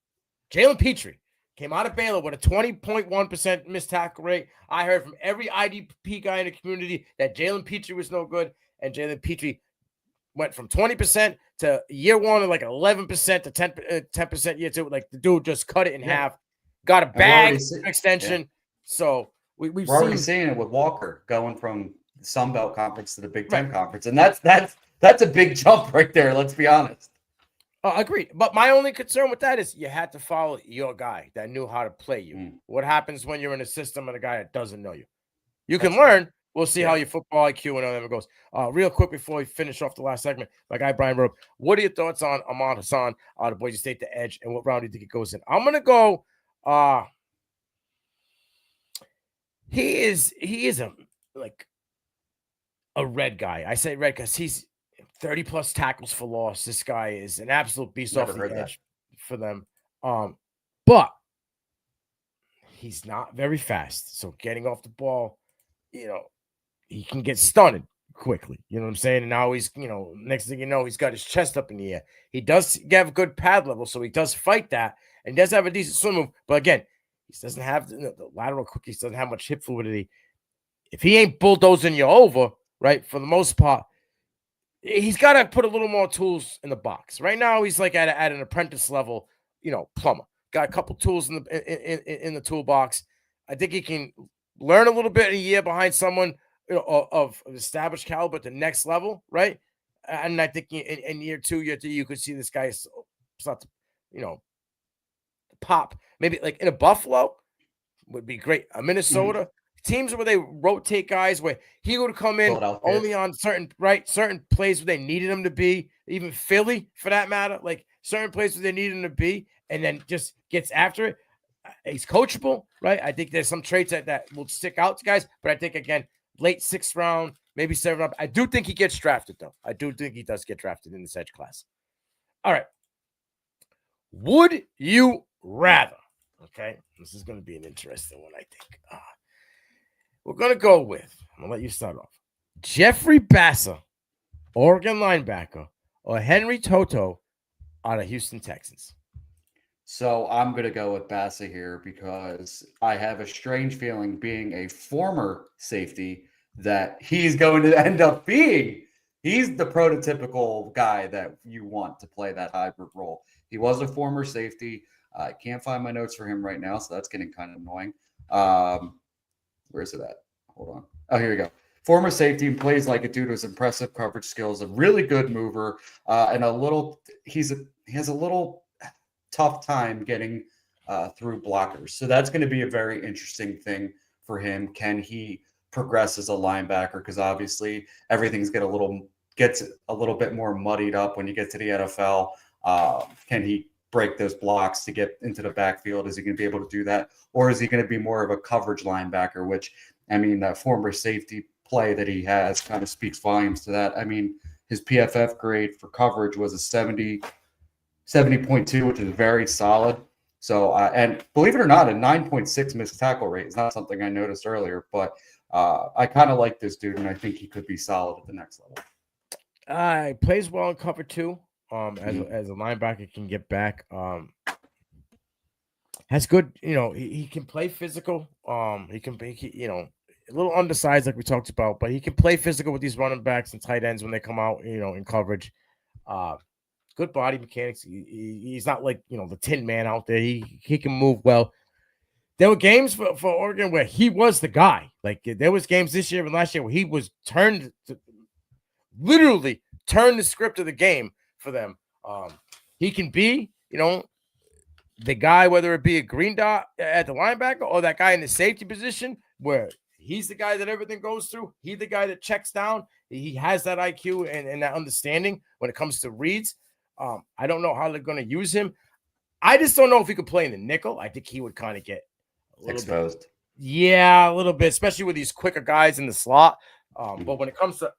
Jalen Petrie came out of Baylor with a 20.1% missed tackle rate. I heard from every IDP guy in the community that Jalen Petrie was no good, and Jalen Petrie went from 20% to year one of like 11% to 10% year two. Like the dude just cut it in half, got a bag extension. Yeah. So we're already seeing it with Walker going from the Sun Belt Conference to the Big Ten Conference, and that's a big jump right there. Let's be honest. Agreed. But my only concern with that is you had to follow your guy that knew how to play you. What happens when you're in a system and a guy that doesn't know you? You can learn. We'll see how your football IQ and whatever goes. Real quick before we finish off the last segment, my guy Brian Rope, what are your thoughts on Ahmad Hassan out of Boise State, the edge, and what round do you think it goes in? I'm gonna go. He is a red guy. I say red because he's 30 plus tackles for loss. This guy is an absolute beast off the edge for them. But he's not very fast. So getting off the ball, he can get stunned quickly. You know what I'm saying? And now he's, next thing you know, he's got his chest up in the air. He does have a good pad level, so he does fight that and does have a decent swim move. But again, he doesn't have the lateral quickness, doesn't have much hip fluidity. If he ain't bulldozing you over, right, for the most part, he's got to put a little more tools in the box. Right now, he's like at an apprentice level, plumber. Got a couple tools in the toolbox. I think he can learn a little bit a year behind someone of established caliber at the next level, right? And I think in year 2, year 3, you could see this guy start to, pop. Maybe like in a Buffalo would be great. A Minnesota. Teams where they rotate guys, where he would come in only on certain plays where they needed him to be, even Philly for that matter, like certain places where they needed him to be, and then just gets after it. He's coachable, right? I think there's some traits that will stick out to guys, but I think again, late 6th round, maybe 7th round. I do think he gets drafted though. I do think he does get drafted in this edge class. All right. Would you rather? Okay, this is going to be an interesting one, I think. We're going to go with, I'm going to let you start off, Jeffrey Bassa, Oregon linebacker, or Henry Toto out of Houston Texans. So I'm going to go with Bassa here because I have a strange feeling, being a former safety, that he's going to end up being. He's the prototypical guy that you want to play that hybrid role. He was a former safety. I can't find my notes for him right now, so that's getting kind of annoying. Where's it at? Hold on. Oh, here we go. Former safety and plays like a dude with impressive coverage skills, a really good mover, and he has a little tough time getting through blockers. So that's going to be a very interesting thing for him. Can he progress as a linebacker, because obviously everything's gets a little bit more muddied up when you get to the NFL. Can he break those blocks to get into the backfield? Is he going to be able to do that, or is he going to be more of a coverage linebacker? Which, I mean, that former safety play that he has kind of speaks volumes to that. I mean, his PFF grade for coverage was a 70.2, which is very solid. So, and believe it or not, a 9.6 missed tackle rate is not something I noticed earlier, but I kind of like this dude, and I think he could be solid at the next level. He plays well in cover 2. As a linebacker, can get back. Has good, he can play physical. He can be, a little undersized, like we talked about, but he can play physical with these running backs and tight ends when they come out, in coverage. Good body mechanics. He's not like, the Tin Man out there. He can move well. There were games for Oregon where he was the guy. Like, there was games this year and last year where he was literally turned the script of the game for them. He can be, the guy, whether it be a green dot at the linebacker or that guy in the safety position where he's the guy that everything goes through. He's the guy that checks down. He has that IQ and that understanding when it comes to reads. I don't know how they're going to use him. I just don't know if he could play in the nickel. I think he would kind of get a little exposed. Yeah, a little bit, especially with these quicker guys in the slot. But when it comes to,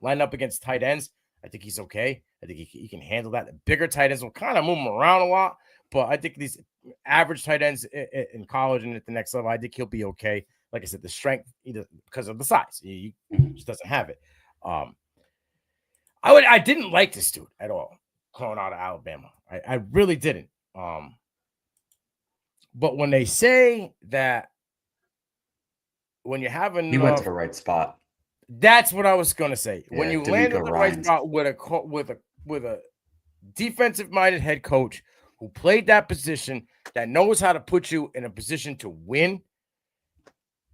line up against tight ends, I think he's okay. I think he can handle that. The bigger tight ends will kind of move him around a lot, but I think these average tight ends in college and at the next level, I think he'll be okay. Like I said, the strength, either because of the size, he just doesn't have it. I didn't like this dude at all, coming out of Alabama. I really didn't. But when they say that when you have enough, he went to the right spot. That's what I was gonna say. Yeah, when you land in the right spot with a defensive-minded head coach who played that position, that knows how to put you in a position to win,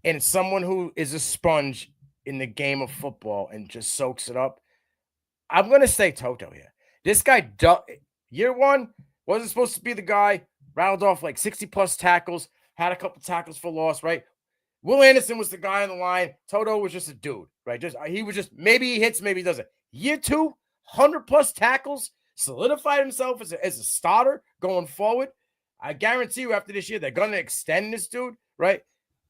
and someone who is a sponge in the game of football and just soaks it up, I'm gonna say Toto here. This guy, year one, wasn't supposed to be the guy. Rattled off like 60+ tackles, had a couple tackles for loss, right? Will Anderson was the guy on the line. Toto was just a dude, right? He was just, maybe he hits, maybe he doesn't. Year 2, 100+ tackles, solidified himself as a starter going forward. I guarantee you after this year, they're going to extend this dude, right?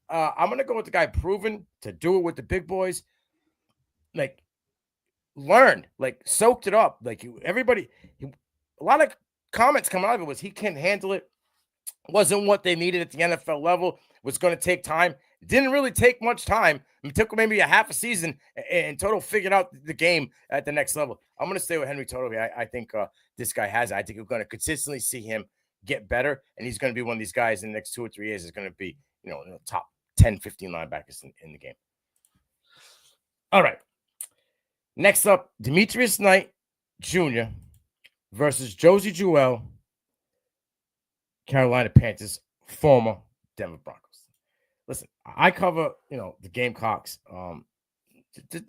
I'm going to go with the guy proven to do it with the big boys. Like, learned, like, soaked it up. Like, a lot of comments coming out of it was he can handle it. Wasn't what they needed at the NFL level. Was going to take time. Didn't really take much time. It took maybe a half a season, and Toto figured out the game at the next level. I'm going to stay with Henry Toto. I think this guy has it. I think we're going to consistently see him get better, and he's going to be one of these guys in the next 2 or 3 years is going to be, in the top 10, 15 linebackers in the game. All right. Next up, Demetrius Knight Jr. versus Josie Jewell, Carolina Panthers, former Denver Broncos. Listen, I cover, the Gamecocks.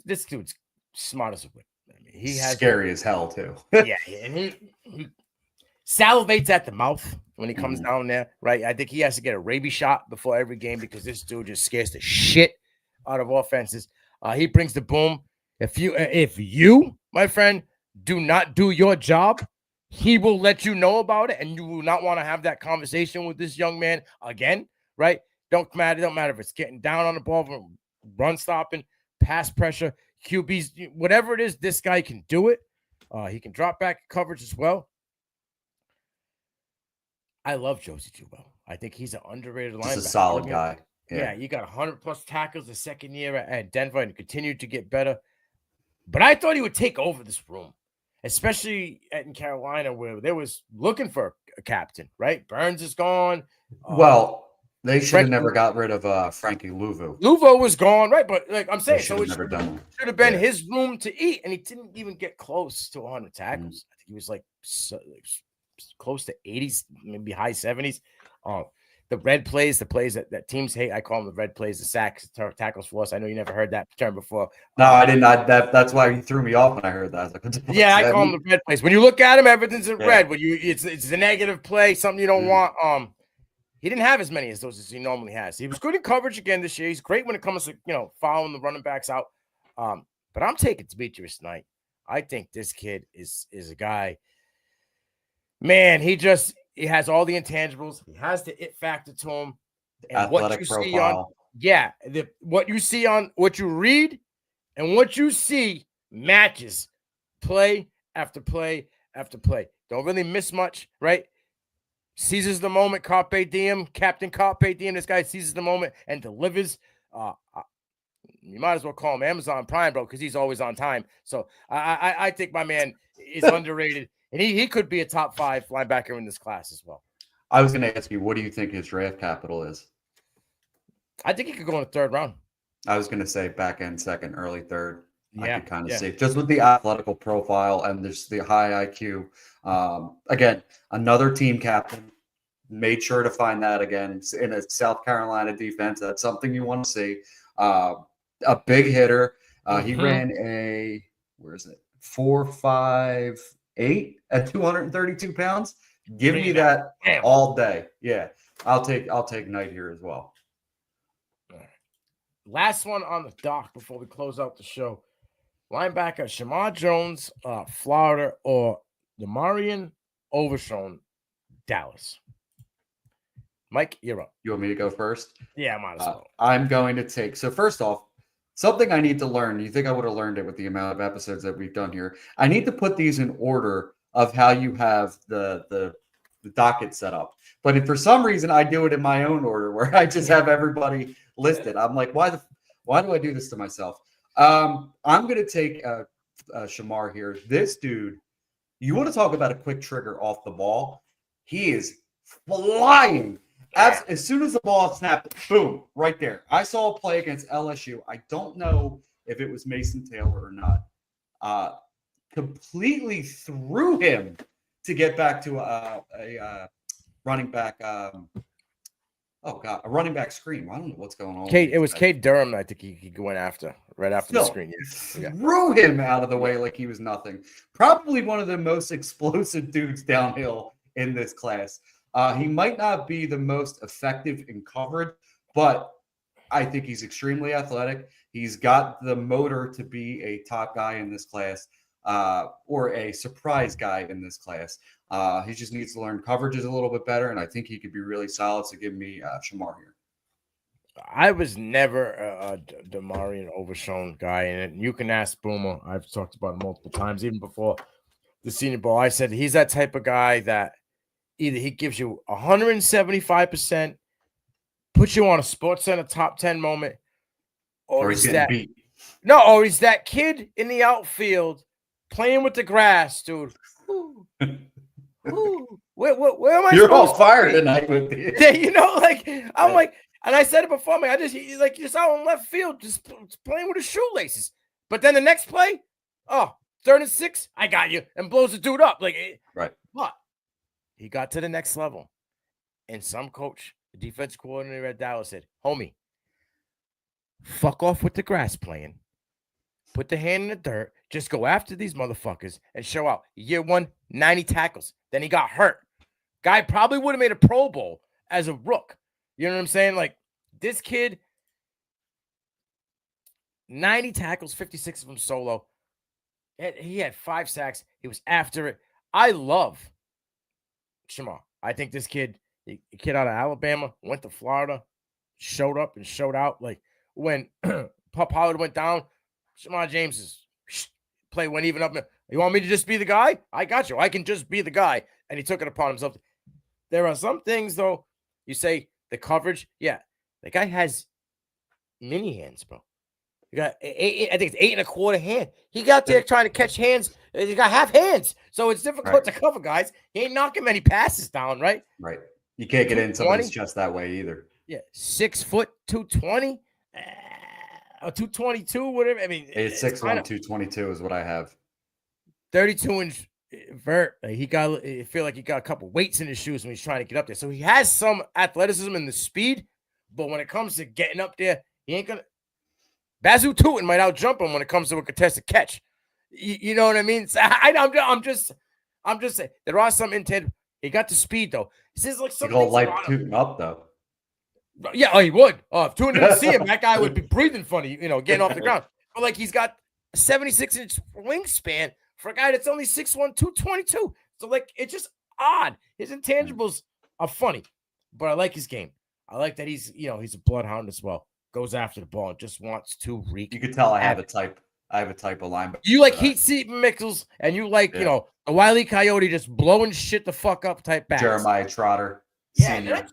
This dude's smart as a whip. I mean, he has scary as hell too. Yeah, and he salivates at the mouth when he comes down there, right? I think he has to get a rabies shot before every game because this dude just scares the shit out of offenses. He brings the boom. If you, my friend, do not do your job, he will let you know about it, and you will not want to have that conversation with this young man again, right? Don't matter if it's getting down on the ball, run stopping, pass pressure, QBs, whatever it is, this guy can do it. He can drop back coverage as well. I love Josie Jewell. I think he's an underrated linebacker. He's a solid guy. Yeah, you got 100+ tackles the second year at Denver and continued to get better. But I thought he would take over this room, especially in Carolina where they was looking for a captain, right? Burns is gone. Well, they should have never got rid of Frankie Louvu. Louvu was gone, right? But like I'm saying, so it should have been his room to eat, and he didn't even get close to 100 tackles. I think he was like close to 80s, maybe high 70s. The red plays, the plays that teams hate, I call them the red plays, the sacks, tackles for us. I know you never heard that term before. No, I didn't. That's why you threw me off when I heard that. I call them the red plays. When you look at them, everything's in red. When it's a negative play, something you don't want. He didn't have as many as those as he normally has. He was good in coverage again this year. He's great when it comes to, following the running backs out. But I'm taking Demetrius tonight. I think this kid is a guy. Man, he has all the intangibles. He has the it factor to him. And athletic profile. What you see on what you read and what you see matches play after play after play. Don't really miss much, right? Seizes the moment, Carpe Diem, Captain Carpe Diem. This guy seizes the moment and delivers. You might as well call him Amazon Prime, bro, because he's always on time. So I think my man is underrated, and he could be a top 5 linebacker in this class as well. I was going to ask you, what do you think his draft capital is? I think he could go in the 3rd round. I was going to say back end 2nd, early 3rd. Yeah, I could kind of see just with the athletical profile and just the high IQ. Again, another team captain. Made sure to find that again in a South Carolina defense. That's something you want to see. A big hitter. He ran a 4.58 at 232 pounds. Give me that all day. Yeah, I'll take Knight here as well. Last one on the dock before we close out the show. Linebacker Shamar Jones, Florida, or Demarion Overshown, Dallas. Mike, you're up. You want me to go first? Yeah, might as well. I'm going to take. So first off, something I need to learn. You think I would have learned it with the amount of episodes that we've done here? I need to put these in order of how you have the docket set up. But if for some reason I do it in my own order, where I just have everybody listed, I'm like, why do I do this to myself? I'm going to take Shamar here. This dude, you want to talk about a quick trigger off the ball? He is flying. As soon as the ball snapped, boom, right there. I saw a play against LSU. I don't know if it was Mason Taylor or not. Completely threw him to get back to a running back. A running back screen. I don't know what's going on. It was Cade Durham. I think he went right after the screen. Yeah. Threw him out of the way like he was nothing. Probably one of the most explosive dudes downhill in this class. He might not be the most effective in coverage, but I think he's extremely athletic. He's got the motor to be a top guy in this class, or a surprise guy in this class. He just needs to learn coverages a little bit better, and I think he could be really solid. So give me Shamar here. I was never a Demarion Overshown guy, and you can ask Boomer. I've talked about him multiple times, even before the Senior Bowl. I said he's that type of guy that either he gives you 175%, puts you on a SportsCenter top 10 moment, or he's that beat. No, or he's that kid in the outfield playing with the grass, dude. Ooh. Where am I? You're all fired tonight with this. Yeah, I'm like, and I said it before, man. He's just out on left field, just playing with his shoelaces. But then the next play, 3rd and 6, I got you, and blows the dude up. Right. But he got to the next level, and some coach, the defense coordinator at Dallas, said, "Homie, fuck off with the grass playing. Put the hand in the dirt. Just go after these motherfuckers and show out." Year 1, 90 tackles. Then he got hurt. Guy probably would have made a Pro Bowl as a rook. You know what I'm saying? Like, this kid, 90 tackles, 56 of them solo. He had 5 sacks. He was after it. I love Shamar. I think this kid, a kid out of Alabama, went to Florida, showed up and showed out. Like, when Pop Howard went down, Shamar James's play went even up. You want me to just be the guy? I got you. I can just be the guy. And he took it upon himself. There are some things, though, you say the coverage. Yeah, the guy has mini hands, bro. You got I think it's 8.25 hand. He got there trying to catch hands. He got half hands. So it's difficult to cover, guys. He ain't knocking many passes down, right? Right. You can't get in somebody's chest that way either. Yeah. 6 foot, 220. Or 222, whatever. I mean, it's 6'1", 222 is what I have. 32-inch vert. I feel like he got a couple weights in his shoes when he's trying to get up there. So he has some athleticism and the speed, but when it comes to getting up there, he ain't gonna. Bazoo Tootin might outjump him when it comes to a contested catch. You know what I mean? So I'm just saying there are some intent. He got the speed though. He says like He some called things life about him. tooting up though. Yeah, oh, he would. If Tune didn't see him, that guy would be breathing funny, getting off the ground. But like he's got a 76-inch wingspan for a guy that's only 6'1", 222. So like it's just odd. His intangibles are funny, but I like his game. I like that he's a bloodhound as well. Goes after the ball and just wants to wreak. You could tell I have a type of linebacker. You like Heat Seat Mickles, and you like Yeah. a Wile E. Coyote just blowing shit the fuck up type backs. Jeremiah Trotter. Yeah, Senior.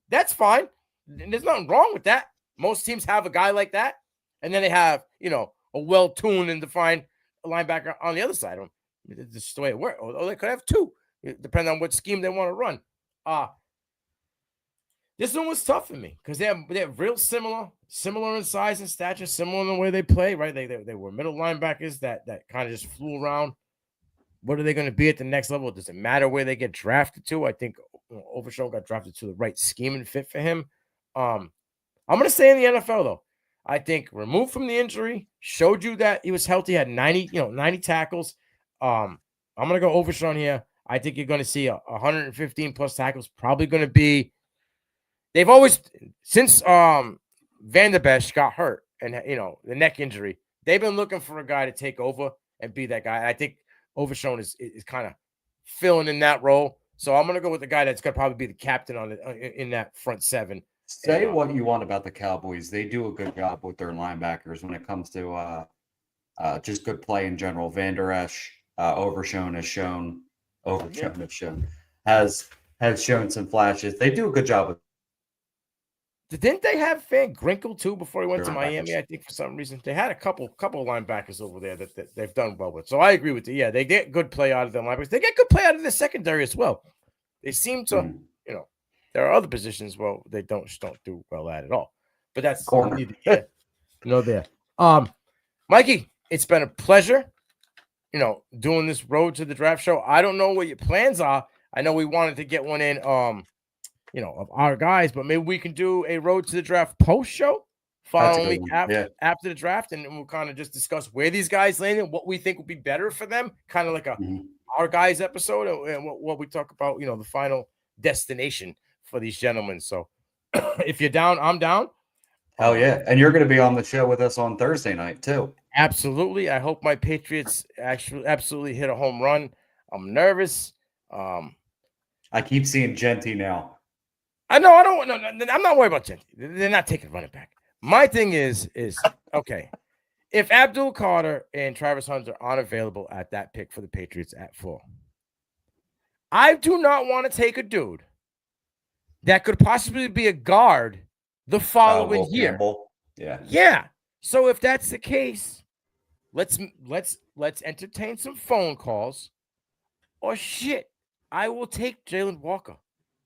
that's fine. There's nothing wrong with that. Most teams have a guy like that, and then they have a well-tuned and defined linebacker on the other side of them. It's just the way it works. Or they could have two, depending on what scheme they want to run. This one was tough for me because they're real similar in size and stature, similar in the way they play. Right? They were middle linebackers that kind of just flew around. What are they going to be at the next level? Does it matter where they get drafted to? I think Overshown got drafted to the right scheme and fit for him. I'm going to say in the NFL, though, I think removed from the injury, showed you that he was healthy, had 90 tackles. I'm going to go Overshown here. I think you're going to see 115 plus tackles. Probably going to be. They've always, since Van der Besch got hurt and the neck injury, they've been looking for a guy to take over and be that guy. I think Overshown is kind of filling in that role. So I'm going to go with the guy that's going to probably be the captain in that front seven. Say what you want about the Cowboys. They do a good job with their linebackers when it comes to just good play in general. Van Der Esch, Overshown has shown some flashes. They do a good job with. Didn't they have Van Ginkel too before he went to Linebackers. Miami? I think for some reason they had a couple of linebackers over there that they've done well with. So I agree with you. Yeah, they get good play out of their linebackers. They get good play out of the secondary as well. They seem to, there are other positions they don't do well at all. But that's corner. There. Mikey, it's been a pleasure, doing this road to the draft show. I don't know what your plans are. I know we wanted to get one in, of our guys, but maybe we can do a road to the draft post show following after the draft, and we'll kind of just discuss where these guys landed, what we think would be better for them, kind of like our guys episode, and what we talk about, the final destination for these gentlemen. So if you're down, I'm down. Hell yeah. And you're going to be on the show with us on Thursday night too. Absolutely. I hope my Patriots absolutely hit a home run. I'm nervous. I keep seeing Genty now. I know. I don't. No, I'm not worried about Genty. They're not taking running back. My thing is okay. If Abdul Carter and Travis Hunter aren't available at that pick for the Patriots at 4, I do not want to take a dude that could possibly be a guard the following year. Campbell. Yeah. So if that's the case, let's entertain some phone calls. Or shit, I will take Jalen Walker.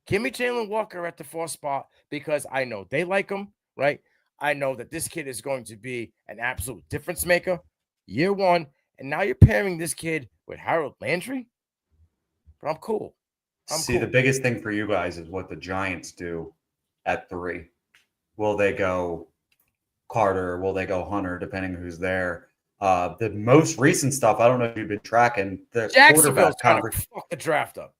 Give me Jalen Walker at the 4 spot because I know they like him, right? I know that this kid is going to be an absolute difference maker year one. And now you're pairing this kid with Harold Landry. But I'm cool. The biggest thing for you guys is what the Giants do at 3. Will they go Carter? Will they go Hunter, depending who's there? The most recent stuff, I don't know if you've been tracking. The Jacksonville's kind of fuck the draft up.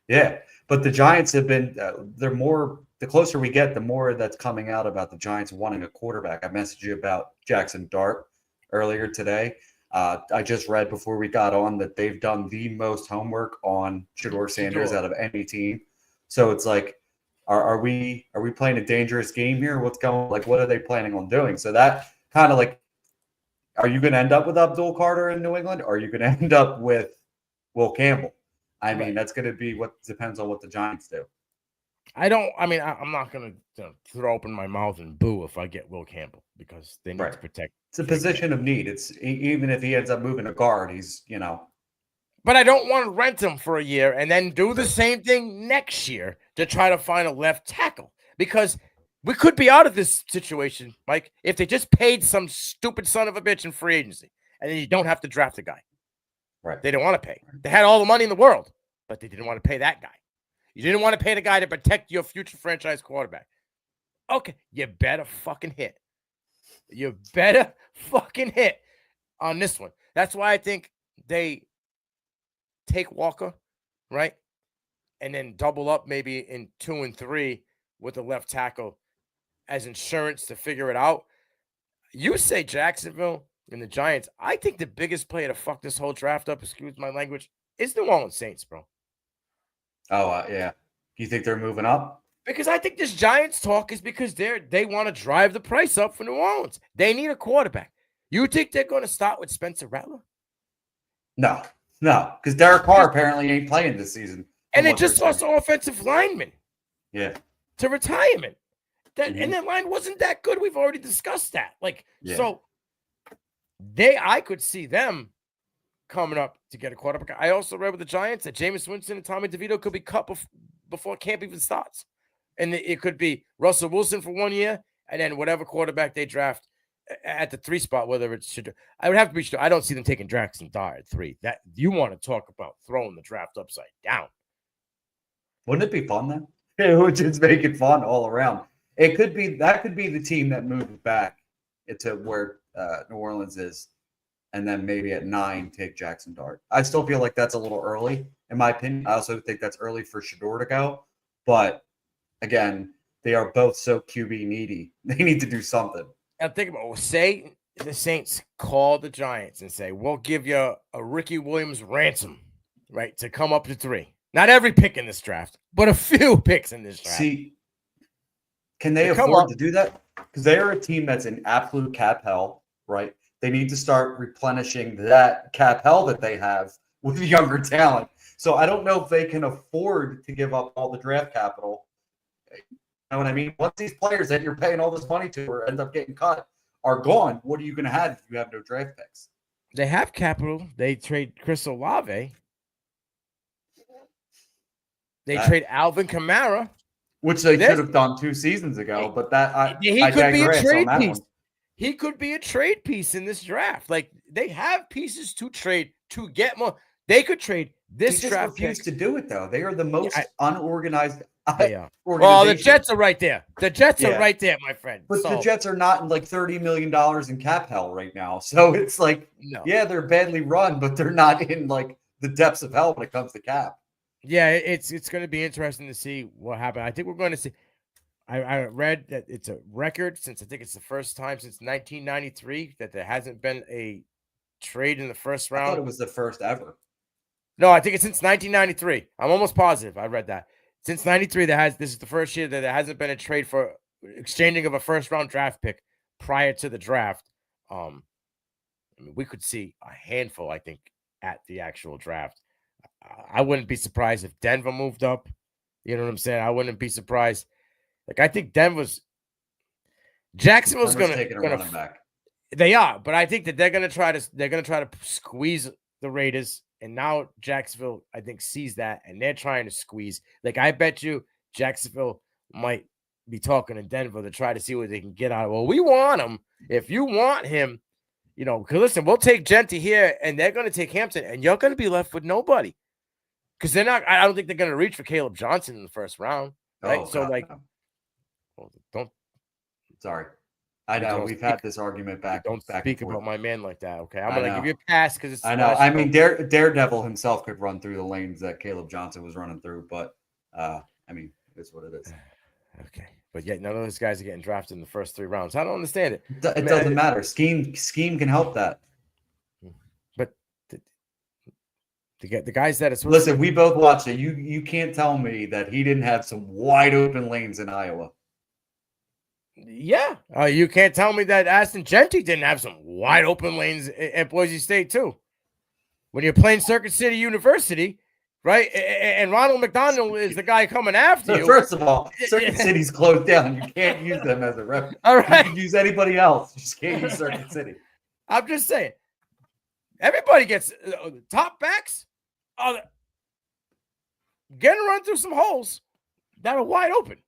Yeah, but the Giants have been, they're more, the closer we get, the more that's coming out about the Giants wanting a quarterback. I messaged you about Jackson Dart earlier today. I just read before we got on that they've done the most homework on Shedeur Sanders out of any team. So it's like, are we playing a dangerous game here? What's going, like, what are they planning on doing? So that kind of like, are you going to end up with Abdul Carter in New England? Or are you going to end up with Will Campbell? I mean, that's going to be what depends on what the Giants do. I'm not going to throw open my mouth and boo if I get Will Campbell because they need to protect. It's a position of need. It's even if he ends up moving a guard, he's, But I don't want to rent him for a year and then do the same thing next year to try to find a left tackle because we could be out of this situation, Mike, if they just paid some stupid son of a bitch in free agency and then you don't have to draft a guy. Right. They didn't want to pay. They had all the money in the world, but they didn't want to pay that guy. You didn't want to pay the guy to protect your future franchise quarterback. Okay, you better fucking hit. You better fucking hit on this one. That's why I think they take Walker, right? and then double up maybe in 2 and 3 with the left tackle as insurance to figure it out. You say Jacksonville and the Giants. I think the biggest player to fuck this whole draft up, excuse my language, is the New Orleans Saints, bro. Oh, yeah. Do you think they're moving up? Because I think this Giants talk is because they want to drive the price up for New Orleans. They need a quarterback. You think they're going to start with Spencer Rattler? No, because Derek Carr apparently ain't playing this season. And they just lost an offensive lineman. Yeah. To retirement. And that line wasn't that good. We've already discussed that. So I could see them coming up to get a quarterback. I also read with the Giants that Jameis Winston and Tommy DeVito could be cut before camp even starts. And it could be Russell Wilson for 1 year, and then whatever quarterback they draft at the 3 spot, whether it's I would have to be sure. I don't see them taking Jackson Dart at 3. That you want to talk about throwing the draft upside down. Wouldn't it be fun then? It would just make it fun all around. That could be the team that moves back into where New Orleans is, and then maybe at 9 take Jackson Dart. I still feel like that's a little early, in my opinion. I also think that's early for Shador to go, but again, they are both so QB needy. They need to do something. And think about say the Saints call the Giants and say, we'll give you a Ricky Williams ransom, right, to come up to 3. Not every pick in this draft, but a few picks in this draft. See, can they afford to do that? Because they are a team that's in absolute cap hell, right? They need to start replenishing that cap hell that they have with younger talent. So I don't know if they can afford to give up all the draft capital. You know what I mean? Once these players that you're paying all this money to or end up getting cut are gone, what are you going to have if you have no draft picks? They have capital. They trade Chris Olave. They trade Alvin Kamara. Which they should have done 2 seasons ago, but he could be a trade piece. He could be a trade piece in this draft. Like, they have pieces to trade to get more. They could trade this draft. They refuse to do it, though. They are the most unorganized. Well, the Jets are right there. The Jets are right there, my friend. But the Jets are not in like $30 million in cap hell right now. So it's like, they're badly run, but they're not in like the depths of hell when it comes to cap. Yeah, it's going to be interesting to see what happens. I think we're going to see. I read that it's a record since I think it's the first time since 1993 that there hasn't been a trade in the first round. I thought it was the first ever. No, I think it's since 1993. I'm almost positive. I read that. Since 93, this is the first year that there hasn't been a trade for exchanging of a first round draft pick prior to the draft. I mean, we could see a handful, I think, at the actual draft. I wouldn't be surprised if Denver moved up. You know what I'm saying? I wouldn't be surprised. Like, I think Jacksonville's going to back. They are, but I think that they're going to try to squeeze the Raiders. And now Jacksonville, I think, sees that, and they're trying to squeeze. Like, I bet you Jacksonville might be talking to Denver to try to see what they can get out of. Well, we want him. If you want him, because listen, we'll take Genti here, and they're going to take Hampton, and you're going to be left with nobody. Because they're not. I don't think they're going to reach for Caleb Johnson in the first round, right? Oh, so, God, well, don't. Sorry. I know we've had this argument back. Don't back speak about my man like that, okay? I'm gonna give you a pass because it's. I know. I mean, Daredevil himself could run through the lanes that Caleb Johnson was running through, but I mean, it's what it is. Okay, but yet none of those guys are getting drafted in the first 3 rounds. I don't understand it. It doesn't matter. Scheme can help that. But the guys that it's listen, we both watched it. You can't tell me that he didn't have some wide open lanes in Iowa. Yeah. You can't tell me that Aston Genti didn't have some wide open lanes at Boise State, too. When you're playing Circuit City University, right? And Ronald McDonald is the guy coming after you. First of all, Circuit City's closed down. You can't use them as a reference. All right. You can use anybody else. You just can't use Circuit City. I'm just saying. Everybody gets top backs. Getting run through some holes that are wide open.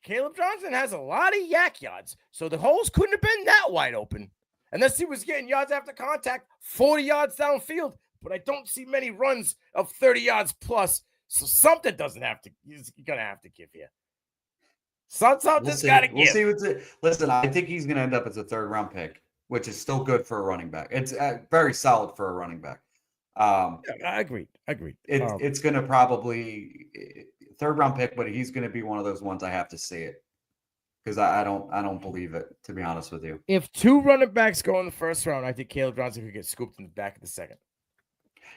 Caleb Johnson has a lot of yak yards, so the holes couldn't have been that wide open. Unless he was getting yards after contact, 40 yards downfield. But I don't see many runs of 30 yards plus. So something he's going to have to give here. Something's got to give. We'll see. Listen, I think he's going to end up as a 3rd round pick, which is still good for a running back. It's very solid for a running back. I agree. Agreed. It's going to probably third round pick, but he's going to be one of those ones I have to see it because I don't believe it, to be honest with you. If 2 running backs go in the first round, I think Caleb Johnson could get scooped in the back of the second.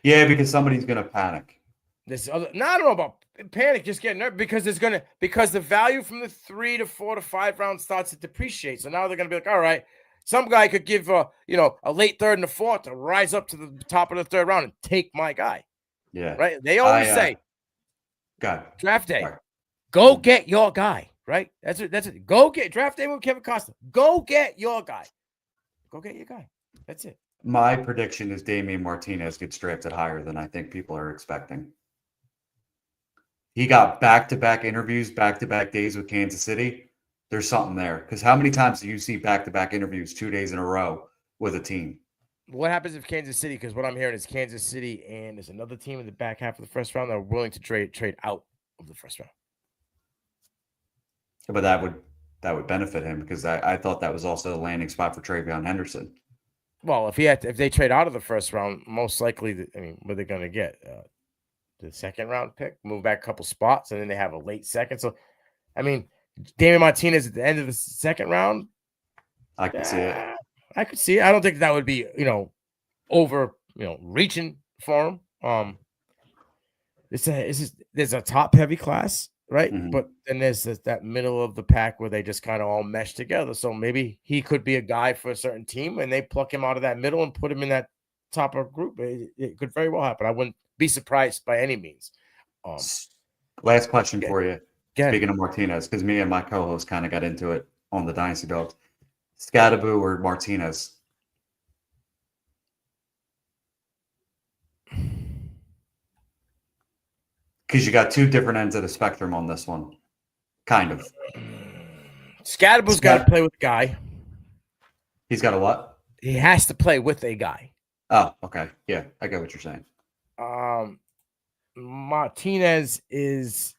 Yeah, because somebody's going to panic. I don't know about panic, just getting nervous because the value from the 3 to 4 to 5 round starts to depreciate. So now they're going to be like, all right, some guy could give a late third and a fourth to rise up to the top of the third round and take my guy. Yeah. Right. They always say, draft day, go get your guy. Right. That's it. Go get draft day with Kevin Costa. Go get your guy. Go get your guy. That's it. My prediction is Damian Martinez gets drafted higher than I think people are expecting. He got back-to-back interviews, back-to-back days with Kansas City. There's something there. Because how many times do you see back-to-back interviews 2 days in a row with a team? What happens if Kansas City, because what I'm hearing is Kansas City and there's another team in the back half of the first round that are willing to trade out of the first round. But that would benefit him because I thought that was also the landing spot for Travion Henderson. Well, if they trade out of the first round, most likely, what are they going to get? The second round pick, move back a couple spots, and then they have a late second. So, Damian Martinez at the end of the second round, I could see it. I could see it. I don't think that would be, over, reaching for him. There's a top heavy class, right? Mm-hmm. But then there's that middle of the pack where they just kind of all mesh together. So maybe he could be a guy for a certain team, and they pluck him out of that middle and put him in that top of group. It could very well happen. I wouldn't be surprised by any means. Last question for you. Speaking of Martinez, because me and my co-host kind of got into it on the Dynasty Dogs. Scadaboo or Martinez? Because you got 2 different ends of the spectrum on this one. Kind of. Scadaboo's got to play with a guy. He's got a what? He has to play with a guy. Oh, okay. Yeah, I get what you're saying. Martinez is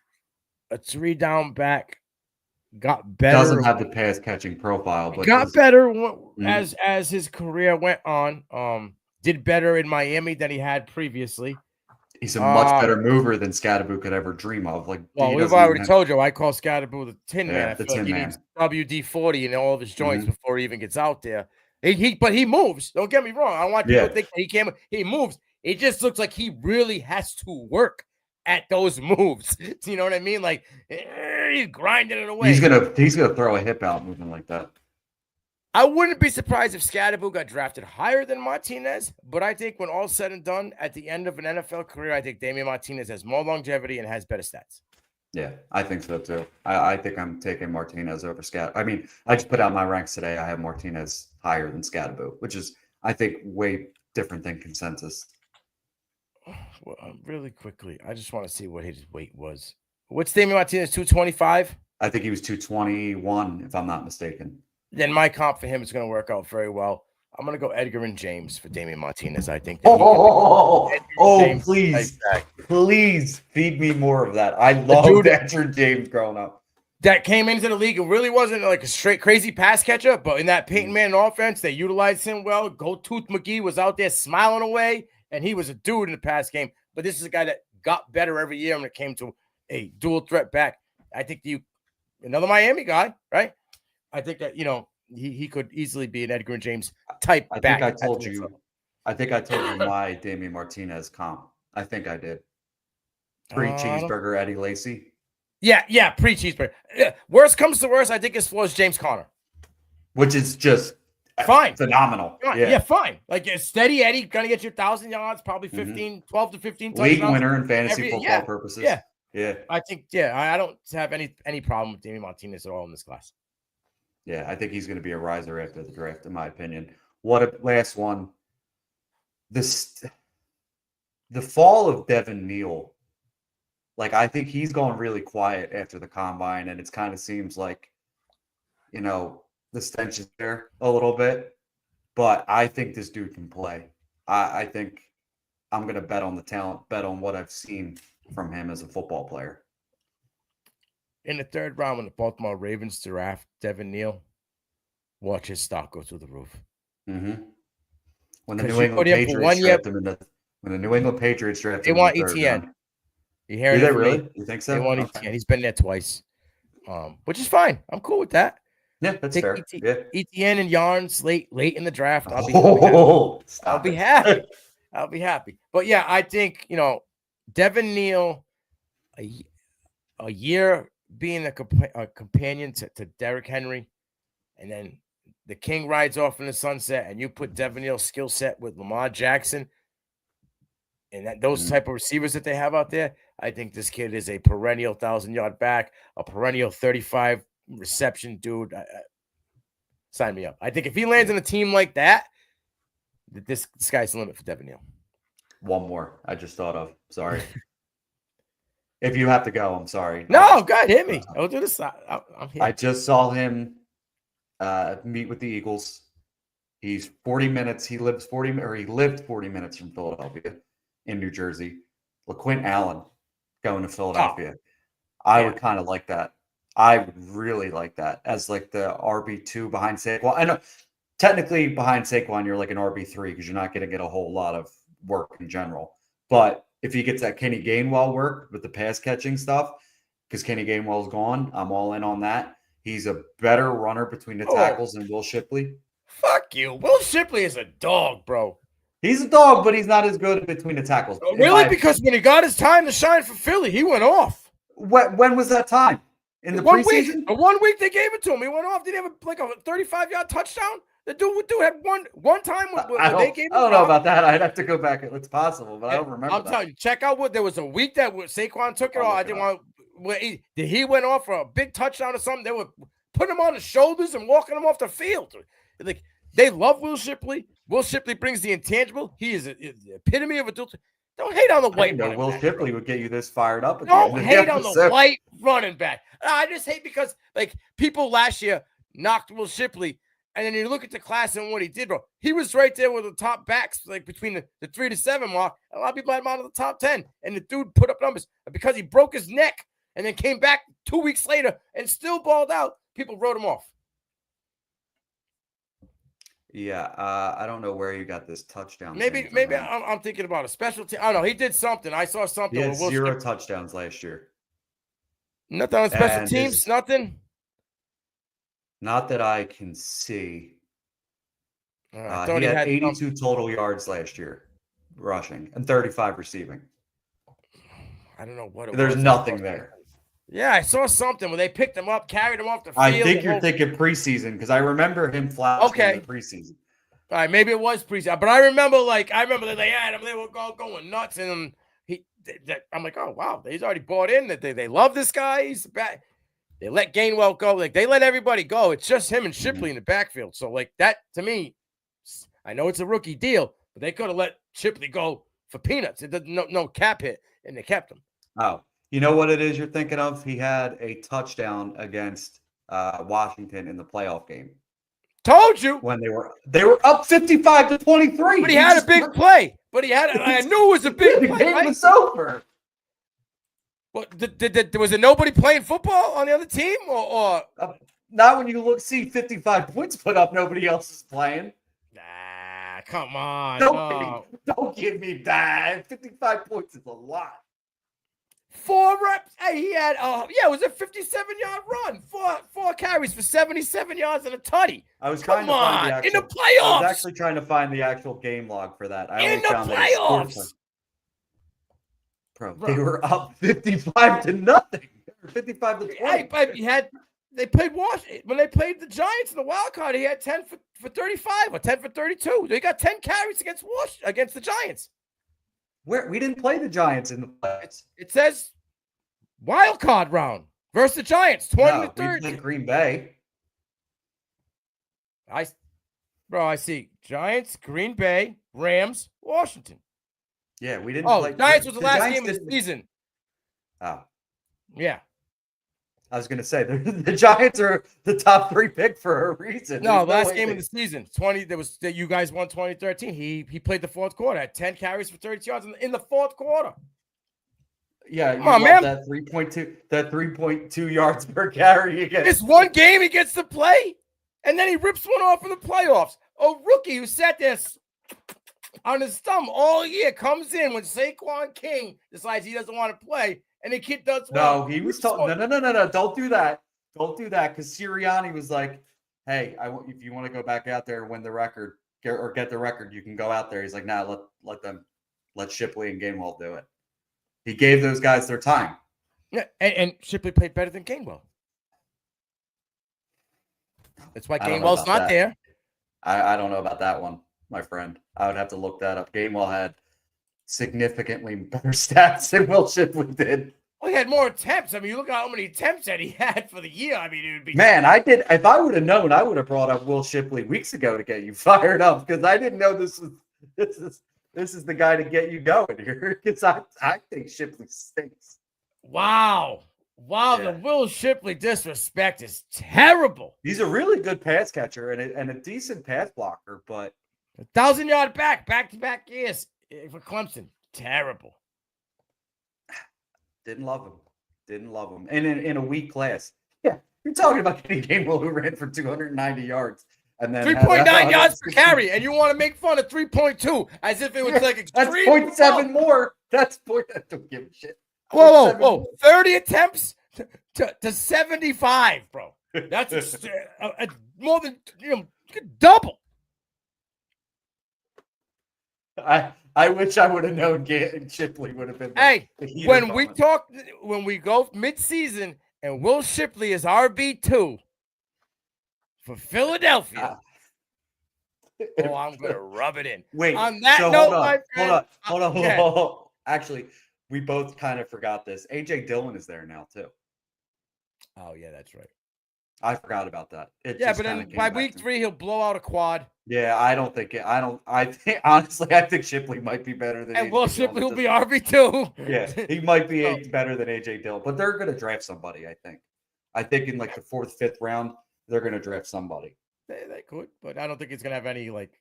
a 3-down back. Got better. Doesn't have the pass catching profile, but got better as his career went on. Did better in Miami than he had previously. He's a much better mover than Scadaboo could ever dream of. We've already told you I call Scadaboo the Tin Man. I the feel Tin like he Man. needs WD-40 in all of his joints before he even gets out there. But he moves. Don't get me wrong. I don't want people to think he can't. He moves. It just looks like he really has to work at those moves. Do you know what I mean? Like he's grinding it away. He's gonna throw a hip out moving like that. I wouldn't be surprised if Scadaboo got drafted higher than Martinez, but I think when all's said and done, at the end of an NFL career, I think Damian Martinez has more longevity and has better stats. Yeah, I think so too. I think I'm taking Martinez over Scadaboo. I just put out my ranks today. I have Martinez higher than Scadaboo, which is, I think, way different than consensus. Well, really quickly, I just want to see what his weight was. What's Damian Martinez, 225? I think he was 221, if I'm not mistaken. Then my comp for him is going to work out very well. I'm going to go Edgar and James for Damian Martinez. I think. Please feed me more of that. I loved Edgar James growing up. That came into the league and really wasn't like a straight crazy pass catcher, but in that Peyton Manning offense, they utilized him well. Gold Tooth McGee was out there smiling away, and he was a dude in the pass game. But this is a guy that got better every year when it came to a dual threat back. I think another Miami guy, right? I think that, he could easily be an Edgar and James type back. I think I told you my Damian Martinez comp. I think I did. Pre-cheeseburger Eddie Lacy. Yeah, pre-cheeseburger. Worst comes to worst, I think his floor is James Conner. Which is just fine. Phenomenal. Fine. Yeah, fine. Like a steady Eddie, gonna get you 1,000 yards, probably 12 to 15 touchdowns. League winner in fantasy football purposes. Yeah. I think, I don't have any problem with Damian Martinez at all in this class. Yeah, I think he's going to be a riser after the draft, in my opinion. What a last one. The fall of Devin Neal. I think he's going really quiet after the combine, and it kind of seems like, the stench is there a little bit. But I think this dude can play. I think I'm going to bet on the talent, bet on what I've seen from him as a football player. In the third round, when the Baltimore Ravens draft Devin Neal, watch his stock go through the roof. Mm-hmm. When the New England Patriots When the New England Patriots drafted They him in want the third ETN. round. You Do hearing they it from me? really? You think so? They want Okay. ETN. He's been there twice, which is fine. I'm cool with that. Yeah, that's Take fair. Yeah. ETN and Yarns late in the draft. I'll be Stop happy. I'll be happy. But yeah, I think Devin Neal, a year being a companion to Derrick Henry, and then the King rides off in the sunset, and you put Devin Neal's skill set with Lamar Jackson, and those type of receivers that they have out there. I think this kid is a perennial 1,000-yard back, a perennial 35 reception dude. Sign me up. I think if he lands in a team like that, this guy's the limit for Devin Neal. One more I just thought of. Sorry. If you have to go, I'm sorry. No, go ahead, hit me. I'll do this. I'm here. I just saw him meet with the Eagles. He's 40 minutes. He lived 40 minutes from Philadelphia in New Jersey. LaQuint Allen going to Philadelphia. I would kind of like that. I would really like that as like the RB2 behind Saquon. I know technically behind Saquon, you're like an RB3 because you're not going to get a whole lot of work in general. But if he gets that Kenny Gainwell work with the pass catching stuff, because Kenny Gainwell's gone, I'm all in on that. He's a better runner between the tackles than Will Shipley. Fuck you. Will Shipley is a dog, bro. He's a dog, but he's not as good between the tackles. Really? Because when he got his time to shine for Philly, he went off. When was that time? In the preseason? Week. 1 week they gave it to him. He went off. Did he have a 35-yard touchdown? The dude had one time when they gave him. I don't know about that. I'd have to go back. It's possible, but I don't remember. I'm telling you, check out there was a week that Saquon took it off. I didn't want. He went off for a big touchdown or something. They were putting him on the shoulders and walking him off the field. Like they love Will Shipley. Will Shipley brings the intangible. He is the epitome of a dude. Don't hate on the white. Will Shipley would get you this fired up. Don't hate on the white running back. I just hate because people last year knocked Will Shipley, and then you look at the class and what he did, bro. He was right there with the top backs, between the 3 to 7 mark. A lot of people had him out of the top 10, and the dude put up numbers because he broke his neck and then came back 2 weeks later and still balled out. People wrote him off. Yeah, I don't know where you got this touchdown. Maybe I'm thinking about a special team. I don't know. He did something. I saw something. He had 0 touchdowns last year. Nothing on special teams. Nothing. Not that I can see. He had 82 total yards last year, rushing, and 35 receiving. I don't know what it was. There's nothing there. Yeah, I saw something where they picked him up, carried him off the field. I think you're thinking preseason because I remember him flashing in the preseason. All right, maybe it was preseason, but I remember that they had him. They were going nuts, and I'm like, oh wow, he's already bought in that they love this guy. He's back. They let Gainwell go. They let everybody go. It's just him and Shipley in the backfield. So that to me, I know it's a rookie deal, but they could have let Shipley go for peanuts. It doesn't no cap hit, and they kept him. Oh. You know what it is you're thinking of? He had a touchdown against Washington in the playoff game. Told you when they were up 55-23. But he had a big play. I knew it was a big play. The game was over. Well, was there nobody playing football on the other team, or not when you see 55 points put up? Nobody else is playing. Nah, come on. Don't give me that. 55 points is a lot. 4 reps. Hey, he had it was a 57-yard run. Four carries for 77 yards and a tutty. I was trying to find the actual, in the playoffs. I was actually trying to find the actual game log for that. In the playoffs. Bro, they were up 55-0. 55-20. They played Washington. When they played the Giants in the wild card, he had 10 for 35 or 10 for 32. They got 10 carries against the Giants. We didn't play the Giants in the playoffs. It says wild card round versus the Giants, 20 to 30. We played Green Bay. I see Giants, Green Bay, Rams, Washington. Yeah, we didn't play. Giants was the last game of the season. Oh. Yeah. I was going to say, the Giants are the top 3 pick for a reason. No, last game of the season, you guys won 2013. He played the fourth quarter, had 10 carries for 32 yards in the fourth quarter. Yeah, come on, man. That 3.2 yards per carry again. This one game he gets to play, and then he rips one off in the playoffs. A rookie who sat there on his thumb all year. Comes in when Saquon King decides he doesn't want to play, and the kid does well. No, he was told, no, don't do that. Don't do that, because Sirianni was like, hey, if you want to go back out there and win the record or get the record, you can go out there. He's like, nah, let Shipley and Gainwell do it. He gave those guys their time. Yeah, and Shipley played better than Gainwell. That's why Gainwell's not there. I don't know about that one, my friend. I would have to look that up. Gainwell had significantly better stats than Will Shipley did. Well, he had more attempts. I mean, you look at how many attempts that he had for the year. I mean, it would be. Man, I did. If I would have known, I would have brought up Will Shipley weeks ago to get you fired up, because I didn't know this is the guy to get you going here. Because I think Shipley stinks. Wow. Yeah. The Will Shipley disrespect is terrible. He's a really good pass catcher and a decent pass blocker, but 1,000-yard back-to-back years for Clemson. Terrible. Didn't love him. And in a weak class. Yeah, you're talking about getting Gainwell, who ran for 290 yards. And then 3.9 yards per carry, and you want to make fun of 3.2 as if it was like extreme. That's 0.7 more. That's point. I don't give a shit. Whoa. 30 attempts to 75, bro. That's more than double. I wish I would have known Shipley would have been. Hey, when we go mid-season and Will Shipley is RB2 for Philadelphia. I'm gonna rub it in. Wait. On that note, my friend, hold on. Actually, we both kind of forgot this. AJ Dillon is there now too. Oh yeah, that's right. I forgot about that. But then by week 3 he'll blow out a quad. Yeah, I think Shipley might be better than. And Will Shipley will be RB2. Yeah, he might be better than AJ Dillon, but they're going to draft somebody. I think in like the 4th, 5th round they're going to draft somebody. They could, but I don't think it's going to have any like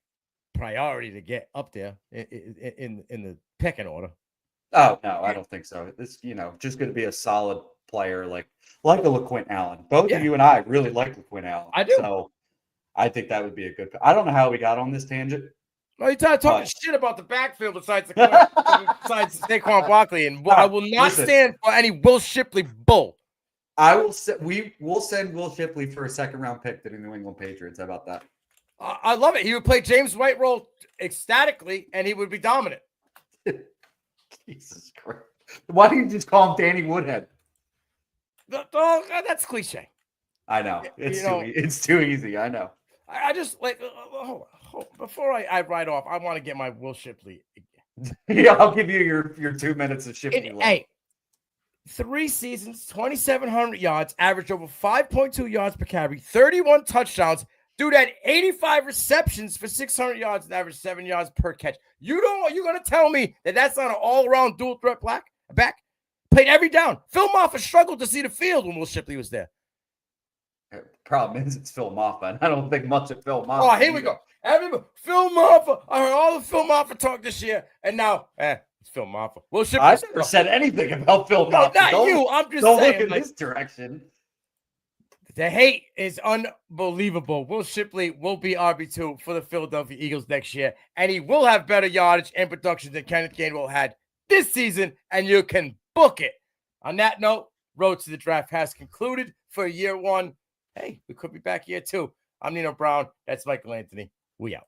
priority to get up there in the pecking order. Oh no, I don't think so. It's just going to be a solid player like a LaQuint Allen. Both of you and I really like LaQuint Allen. I do. So I think that would be a good. I don't know how we got on this tangent. Well, you talking shit about the backfield besides Saquon Barkley, and I will not stand for any Will Shipley bull. We will send Will Shipley for a 2nd-round pick to the New England Patriots. How about that? I love it. He would play James White role ecstatically, and he would be dominant. Jesus Christ! Why don't you just call him Danny Woodhead? That's cliche. I know. It's too easy. I know. I just like hold on. Before I ride off, I want to get my Will Shipley. Yeah, I'll give you your 2 minutes of Shipley. Hey, 3 seasons, 2,700 yards, averaged over 5.2 yards per carry, 31 touchdowns. Dude had 85 receptions for 600 yards and averaged 7 yards per catch. You're going to tell me that that's not an all-around dual threat back? Played every down. Phil Moffa struggled to see the field when Will Shipley was there. The problem is it's Phil Moffa. I don't think much of Phil Moffa. Oh, here we go. Phil Moffa. I heard all the Phil Moffa talk this year, and now, it's Phil Moffa. Will Shipley. I never said anything about Phil Moffa. No, not you. I'm just saying. Don't look in this direction. The hate is unbelievable. Will Shipley will be RB2 for the Philadelphia Eagles next year, and he will have better yardage and production than Kenneth Gainwell had this season, and you can book it. On that note, Road to the Draft has concluded for year 1. Hey, we could be back year 2. I'm Nino Brown. That's Michael Anthony. We out.